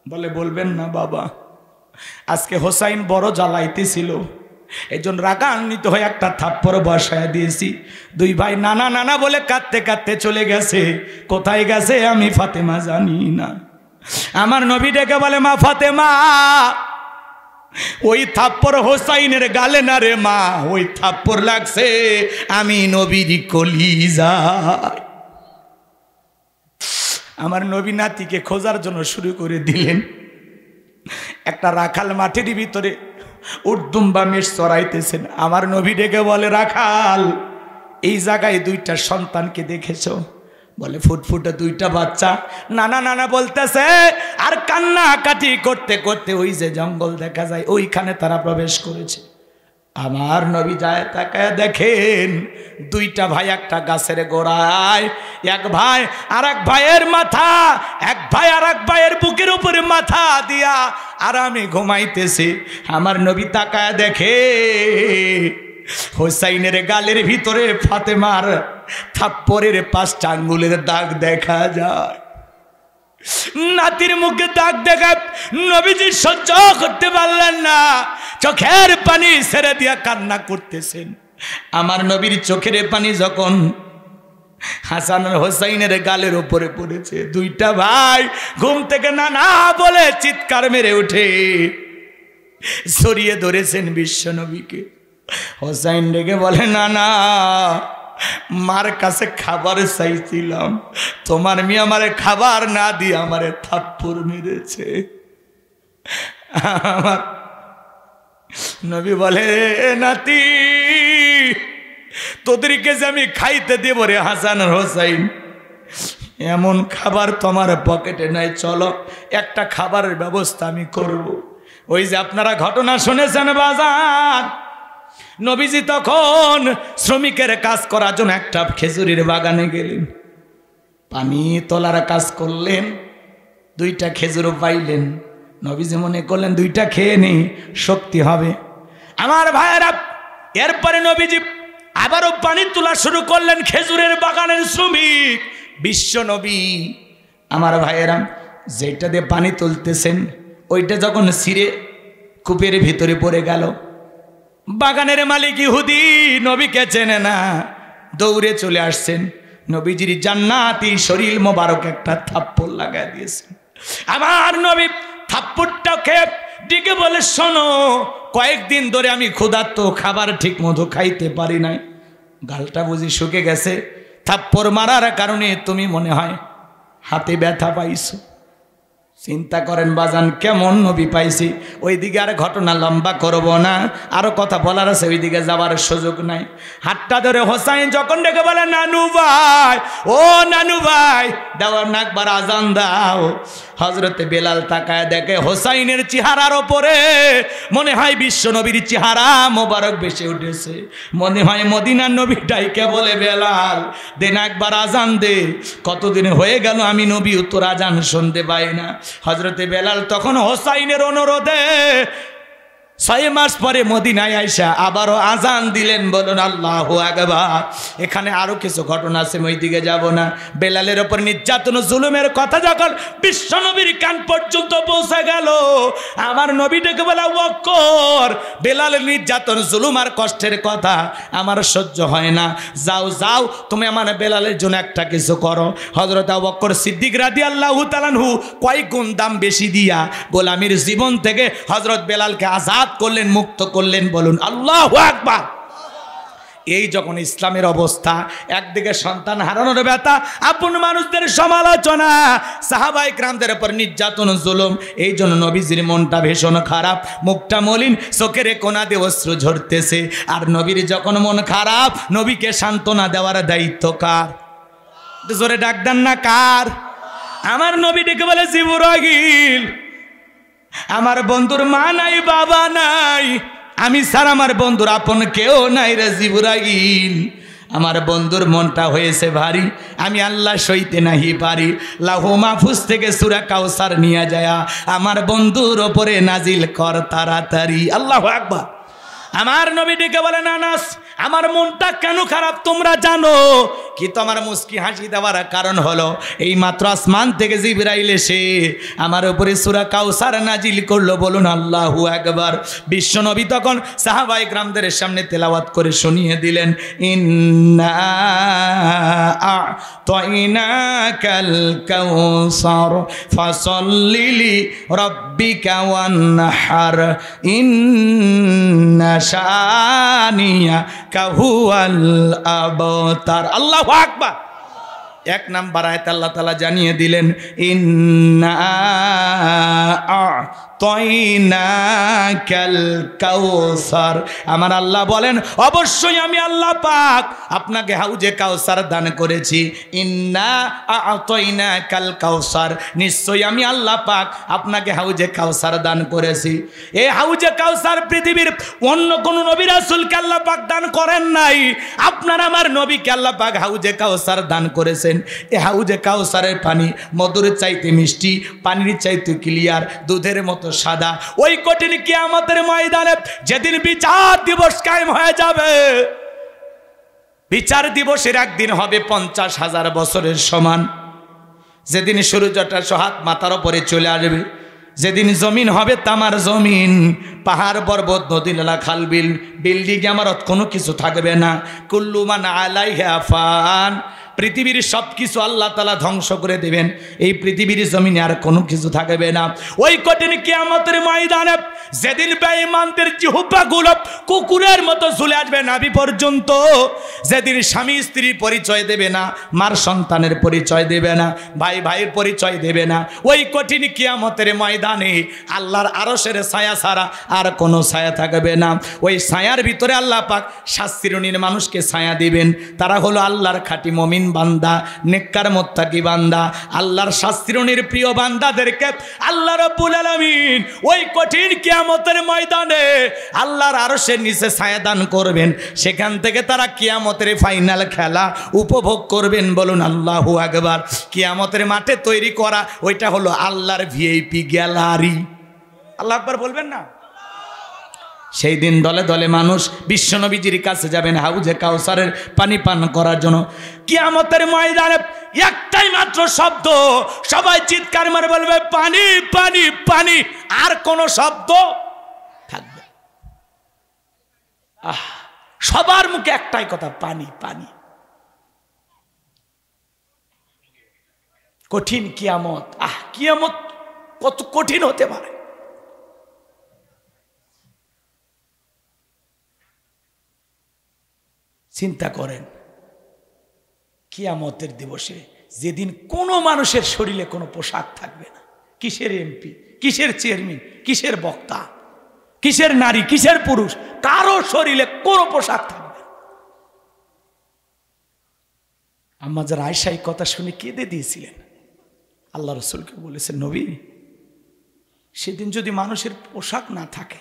বলে, বলবেন না বাবা, আজকে হোসাইন বড় জ্বালাইতেছিল, এই জন্য রাগান্বিত হয়ে একটা থাপ্পড় বসায় দিয়েছি। দুই ভাই নানা নানা বলে কাঁদতে কাঁদতে চলে গেছে। কোথায় গেছে আমি ফাতেমা জানি না। আমার নবী ডেকে বলে, মা ফাতেমা, ওই থাপ্পড় হোসাইনের গালে না রে মা, ওই থাপ্পড় লাগছে আমি নবীর কলিজায়। আমার নবী নাতিকে খোঁজার জন্য শুরু করে দিলেন। একটা রাখাল মাঠের ভিতরে উর্দুম্বা মেষ চড়াইতেছেন। আমার নবী ডেকে বলে, রাখাল, এই জায়গায় 2টা সন্তানকে দেখেছো? বলে, ফুটফুটে 2টা বাচ্চা। নানা নানা বলতেছে, আর কান্না কাটি করতে করতে ওই যে জঙ্গল দেখা যায় ওইখানে তারা প্রবেশ করেছে। আমার নবী যায় তাকায় দেখেন 2টা ভাই একটা গাছের গোড়ায়, এক ভাই আর এক ভাইয়ের মাথা, এক ভাই আর এক ভাইয়ের বুকের উপরে মাথা দিয়া আরামে ঘুমাইতেছে। আমার নবী তাকায় দেখে হোসাইনের গালের ভিতরে ফাতেমার থাপ্পড়ের 5টা আঙ্গুলের দাগ দেখা যায়। নাতির মুখে দাগ দেখা নবীজি সহ্য করতে পারলেন না, চোখের পানি ছেড়ে দিয়া কান্না করতেছেন। আমার নবীর চোখের পানি যখন হাসান আর হোসাইনের গালের উপরে পড়েছে, 2টা ভাই ঘুম থেকে না না বলে চিৎকার মেরে উঠে জড়িয়ে ধরেছেন বিশ্ব নবীকে। হোসাইন ডেকে বলে, না না, মার কাছে খাবার চাইছিলাম, তোমার মেয়ে আমারে খাবার না দিয়ে আমারে থাপ্পড় মেরেছে। আমার নবী বলে, নাতি, তোদেরকে যে আমি খাইতে দেব রে হাসান আর হোসাইন, এমন খাবার তোমার পকেটে নাই, চলো একটা খাবারের ব্যবস্থা আমি করব। ওই যে আপনারা ঘটনা শুনেছেন বাজার, নবীজি তখন শ্রমিকের কাজ করার জন্য একটা খেজুরির বাগানে গেলেন, পানি তোলার কাজ করলেন, 2টা খেজুর পাইলেন। নবীজি মনে করলেন 2টা খেয়ে নেই, শক্তি হবে। আমার ভাইয়েরা, এরপরে নবীজি আবারও পানি তোলা শুরু করলেন। খেজুরের বাগানের শ্রমিক বিশ্ব নবী। আমার ভাইয়েরা, যেটা দিয়ে পানি তুলতেছেন ওইটা যখন ছিঁড়ে কূপের ভিতরে পড়ে গেল, বাগানের মালিক ইহুদি নবীকে চেনে না, দৌড়ে চলে আসছেন, নবীজির জান্নাতি শরীর মোবারক একটা থাপ্পড় লাগাই দিয়েছেন। আমার নবী থাপ্পড়টা খেয়ে ডেকে বলে, শোনো, কয়েকদিন ধরে আমি ক্ষুধার্ত, খাবার ঠিক মতো খাইতে পারি নাই, গালটা বুঝি শুকে গেছে, থাপ্পড় মারার কারণে তুমি মনে হয় হাতে ব্যথা পাইছো। চিন্তা করেন বাজান, কেমন নবী পাইছি। ওইদিকে আর ঘটনা লম্বা করব না, আরো কথা বলার আছে, ওইদিকে যাওয়ার সুযোগ নাই। হাতটা ধরে হোসাইন যখন ডেকে বলে, নানু ভাই, ও নানু ভাই, দেওয়ার নাকবার আজান দাও। হজরতে বেলাল তাকায় দেখে হোসাইনের চেহারার ওপরে মনে হয় বিশ্ব নবীর চেহারা মোবারক বেশি উঠেছে, মনে হয় মদিনার নবীটাই কে বলে, বেলাল দেন একবার আজান দে, কতদিন হয়ে গেল আমি নবী তোর আজান শুনতে পাই না। হজরতে বেলাল তখন হোসাইনের অনুরোধে 6 মাস পরে মদিনায় আইসা আবারও আজান দিলেন। বলুন আল্লাহু আকবার। এখানে আরো কিছু ঘটনা আছে, ওই দিকে যাব না। বেলালের ওপর নির্যাতন জুলুমের কথা যখন বিশ্ব নবীর কান পর্যন্ত পৌঁছে গেল, আমার নবী ডেকে বলা, ওয়াক্কর, বেলালের নির্যাতন জুলুম আর কষ্টের কথা আমার সহ্য হয় না, যাও যাও তুমি আমার বেলালের জন্য একটা কিছু করো। হযরত আবু বকর সিদ্দিক রাদিয়াল্লাহু তাআলা আনহু কয়েক গুণ দাম বেশি দিয়া গোলামীর জীবন থেকে হযরত বেলালকে আজাদ করলেন, মুক্ত করলেন। বলুন আল্লাহু আকবার। এই যখন ইসলামের অবস্থা, একদিকে সন্তান হারানোর ব্যথা, আপন মানুষদের সমালোচনা, সাহাবায়ে কেরামদের উপর নির্যাতন জুলুম, এই জন্য নবীজির মনটা ভীষণ খারাপ, মুখটা মলিন, চোখের কোনা দিয়ে অশ্রু ঝরতেছে। আর নবীর যখন মন খারাপ, নবীকে সান্ত্বনা দেওয়ার দায়িত্ব কার? জোরে ডাক দেন না, কার? আমার নবী ডেকে বলে, জিবরাইল, আমার বন্ধুর মা নাই, বাবা নাই, আমি স্যার আমার বন্ধুর আপন কেউ নাই রে জিবরাইল। আমার বন্ধুর মনটা হয়েছে ভারী, আমি আল্লাহ সইতে নাহি পারি। লাহু মাহফুজ থেকে সূরা কাউসার নিয়ে যায় আমার বন্ধুর ওপরে নাজিল কর তাড়াতাড়ি। আল্লাহু আকবার। আমার নবী ডেকে বলেন, আনাস, আমার মনটা কেন খারাপ তোমরা জানো? কিন্তু আমার মুস্কি হাসি দেওয়ার কারণ হলো এই মাত্র আসমান থেকে জিবরাইল এসে আমার উপরে সূরা কাউসার নাজিল করলো। বলুন আল্লাহু আকবার। বিশ্ব নবী তখন সাহাবায়ে কেরামদের সামনে তেলাওয়াত করে শুনিয়ে দিলেন, ইন্না আ'তাইনাকাল কাউসার ফাসাল্লি লিরাব্বিকা ওয়ানহার ইন্না শানিয়া কাহুয়াল আবতার। আল্লাহু আকবার। 1 নাম্বার আয়াত আল্লাহ তাআলা জানিয়ে দিলেন, ইন্না আ'তাইনাকাল কাউসার। আমার আল্লাহ বলেন, অবশ্যই আমি আল্লাহ পাক আপনাকে হাউজে কাউসার দান করেছি। ইন্না আ'তাইনাকাল কাউসার, নিশ্চয়ই আমি আল্লাহ পাক আপনাকে হাউজে কাউসার দান করেছি। এই হাউজে কাউসার পৃথিবীর অন্য কোন নবী রাসূলকে আল্লাহ পাক দান করেন নাই, আপনার আমার নবীকে আল্লাহ পাক হাউজে কাউসার দান করেছেন। এই হাউজে কাউসারের পানি মধুর চাইতে মিষ্টি, পানির চাইতে ক্লিয়ার, দুধের মতো সাদা। ওই কঠিন কিয়ামতের ময়দানে যেদিন বিচার দিবস কায়েম হয়ে যাবে, বিচার দিবসের একদিন হবে 50,000 বছরের সমান। যেদিন সূর্যটা সোহাগ মাথার উপরে চলে আসবে, যেদিন জমিন হবে তামার জমিন, পাহাড় পর্বত নদী নালা খাল বিল, বিল্ডিং আমারত কোনো কিছু থাকবে না। কুল্লু মান আলাইহা ফান, পৃথিবীর সব কিছু আল্লাহ তাআলা ধ্বংস করে দেবেন, এই পৃথিবীর জমিনে আর কোনো কিছু থাকবে না। ওই কঠিন কিয়ামতের ময়দানে যেদিন বেঈমানদের জিহ্বাগুলো কুকুরের মতো ঝুলে আসবে নাভি পর্যন্ত, যেদিন স্বামী স্ত্রীর পরিচয় দেবে না, মার সন্তানের পরিচয় দেবে না, ভাই ভাইয়ের পরিচয় দেবে না, ওই কঠিন কিয়ামতের ময়দানে আল্লাহর আরশের ছায়া ছাড়া আর কোনো ছায়া থাকবে না। ওই ছায়ার ভিতরে আল্লাহ পাক 7 শ্রেণীর মানুষকে ছায়া দিবেন। তারা হলো আল্লাহর খাঁটি মুমিন বান্দা, নেককার মুত্তাকি বান্দা, আল্লাহর 7 শ্রেণীর প্রিয় বান্দাদেরকে আল্লাহ রাব্বুল আলামিন ওই কঠিন কিয়ামতের ময়দানে আল্লাহর আরশের নিচে ছায়া দান করবেন। সেখান থেকে তারা কিয়ামতের ফাইনাল খেলা উপভোগ করবেন। বলুন আল্লাহু আকবার। কিয়ামতের মাঠে তৈরি করা ওইটা হলো আল্লাহর ভিআইপি গ্যালারি। আল্লাহু আকবার বলবেন না? সেই দিন দলে দলে মানুষ বিশ্বনবীজির কাছে যাবেন হাউজে কাউসারের পানি পান করার জন্য। কিয়ামতের ময়দানে একটাই মাত্র শব্দ, সবাই চিৎকার মারে বলবে পানি পানি পানি, আর কোন শব্দ থাকবে। সবার মুখে একটাই কথা, পানি পানি। কঠিন কিয়ামত, কিয়ামত কত কঠিন হতে পারে। চিন্তা করেন, কিয়ামতের দিবসে যেদিন কোনো মানুষের শরীরে কোনো পোশাক থাকবে না, কিসের এমপি, কিসের চেয়ারম্যান, কিসের বক্তা, কিসের নারী, কিসের পুরুষ, কারো শরীরে কোনো পোশাক থাকবে না। আম্মা যারা আয়েশা এই কথা শুনে কেঁদে দিয়েছিলেন, আল্লাহ রসুলকে বলেছেন, নবী সেদিন যদি মানুষের পোশাক না থাকে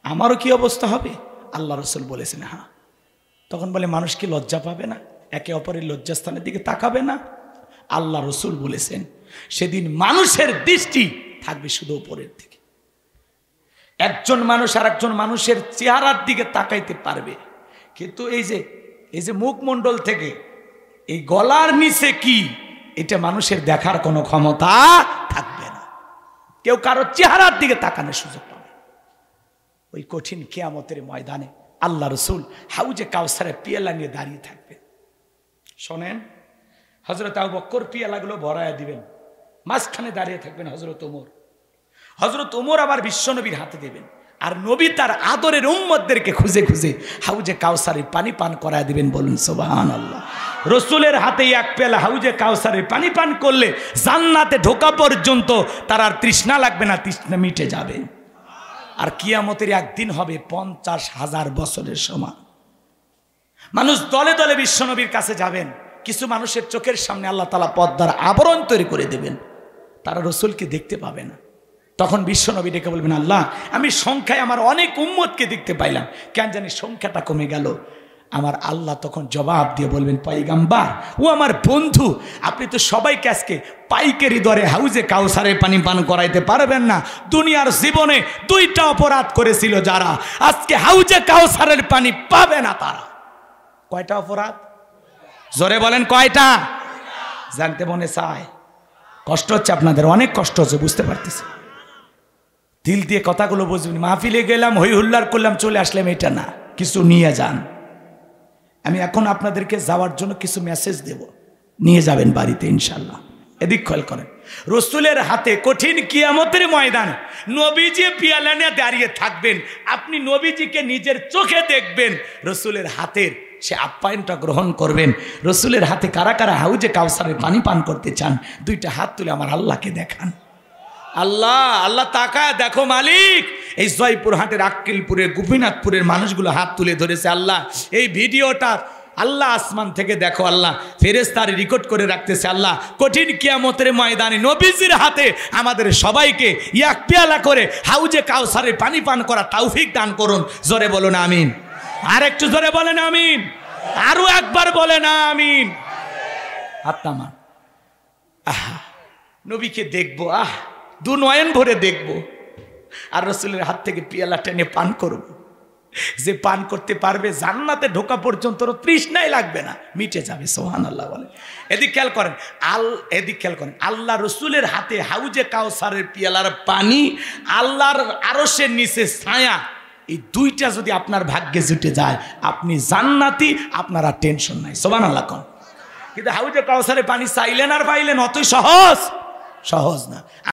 আমারও কি অবস্থা হবে? আল্লাহ রসুল বলেছেন হ্যাঁ। তখন বলে মানুষ কি লজ্জা পাবে না, একে অপরের লজ্জাস্থানের দিকে তাকাবে না? আল্লাহ রসুল বলেছেন সেদিন মানুষের দৃষ্টি থাকবে শুধু উপরের দিকে। একজন মানুষ আর একজন মানুষের চেহারার দিকে তাকাইতে পারবে, কিন্তু এই যে মুখমণ্ডল থেকে এই গলার নিচে কি, এটা মানুষের দেখার কোনো ক্ষমতা থাকবে না। কেউ কারো চেহারার দিকে তাকানোর সুযোগ পাবে। ওই কঠিন কিয়ামতের ময়দানে আল্লাহ রসুল হাউজে কাউসারে পিয়ালা নিয়ে দাঁড়িয়ে থাকবেন। শোনেন, হযরত আবু বকর পিয়ালাগুলো ভরায়া দিবেন, মাঝখানে দাঁড়িয়ে থাকবেন হযরত ওমর। হযরত ওমর আবার বিশ্বনবীর হাতে দেবেন, আর নবী তার আদরের উম্মতদেরকে খুঁজে খুঁজে হাউজে কাউসারের পানি পান করায় দিবেন। বলুন সুবহানাল্লাহ। রসুলের হাতে এক পেলা হাউজে কাউসারের পানি পান করলে জান্নাতে ঢোকা পর্যন্ত তার আর তৃষ্ণা লাগবে না, তৃষ্ণা মিটে যাবে। আর কিয়ামতের একদিন হবে 50,000 বছরের সমান। মানুষ দলে দলে বিশ্বনবীর কাছে যাবেন। কিছু মানুষের চোখের সামনে আল্লাহ তাআলা পর্দার আবরণ তৈরি করে দেবেন, তারা রসুলকে দেখতে পাবে না। তখন বিশ্বনবী ডেকে বলবেন, আল্লাহ আমি সংখ্যায় আমার অনেক উম্মতকে দেখতে পাইলাম, কেন জানি সংখ্যাটা কমে গেল। আমার আল্লাহ তখন জবাব দিয়ে বলবেন, পয়গম্বর ও আমার বন্ধু, আপনি তো সবাইকে আজকে পাইকারি দরে হাউজে কাউসারে পানি পান করাইতে পারবেন না। দুনিয়ার জীবনে 2টা অপরাধ করেছিল যারা, আজকে হাউজে কাউসারের পানি পাবে না তারা। কয়টা অপরাধ? জোরে বলেন কয়টা? জানতে মনে চায়। কষ্ট হচ্ছে আপনাদের, অনেক কষ্ট হচ্ছে, বুঝতে পারতেছি। দিল দিয়ে কথাগুলো বুঝবেন। মাহফিলে গেলাম, হই হুল্লার করলাম, চলে আসলাম, এটা না, কিছু নিয়ে যান। আমি এখন আপনাদেরকে যাওয়ার জন্য কিছু মেসেজ দেব, নিয়ে যাবেন বাড়িতে ইনশাল্লাহ। এদিক খেয়াল করেন, রসুলের হাতে কঠিন কিয়ামতের ময়দানে নবীজি পিয়ালা নিয়ে দাঁড়িয়ে থাকবেন। আপনি নবীজিকে নিজের চোখে দেখবেন, রসুলের হাতের সে আপ্যায়নটা গ্রহণ করবেন। রসুলের হাতে কারা কারা হাউজে কাউসারে পানি পান করতে চান? 2টা হাত তুলে আমার আল্লাহকে দেখান। আল্লাহ আল্লাহ তাকায় দেখো মালিক, এই জয়পুরহাটের, আক্কেলপুরের, গোপীনাথপুরের মানুষগুলো হাত তুলে ধরেছে। আল্লাহ এই ভিডিওটা আল্লাহ আসমান থেকে দেখো, আল্লাহ ফেরেশতার রেকর্ড করে রাখতেছে। আল্লাহ কঠিন কিয়ামতের ময়দানে নবীজির হাতে আমাদের সবাইকে এক পেয়ালা করে হাউজে কাউসারে পানি পান করা তৌফিক দান করুন। জোরে বলুন আমিন। আর একটু জোরে বলেন আমিন। আরো একবার বলেন আমিন। হাত নামান। নবীকে দেখবো, 2 নয়ন ভরে দেখবো, আর রসুলের হাত থেকে পিয়ালা টেনে পান করব। যে পান করতে পারবে জান্নাতে ঢোকা পর্যন্ত তৃষ্ণাই লাগবে না, মিটে যাবে। সুবহানাল্লাহ বলে। এদিক খেয়াল করেন, আল্লাহ রসুলের হাতে হাউজে কাউসারের পিয়ালার পানি, আল্লাহর আরশের নিচে ছায়া, এই 2টা যদি আপনার ভাগ্যে জুটে যায়, আপনি জান্নাতি, আপনারা টেনশন নাই। সুবহানাল্লাহ কোন। কিন্তু হাউজে কাউসারের পানি চাইলেন আর পাইলেন, অতই সহজ না।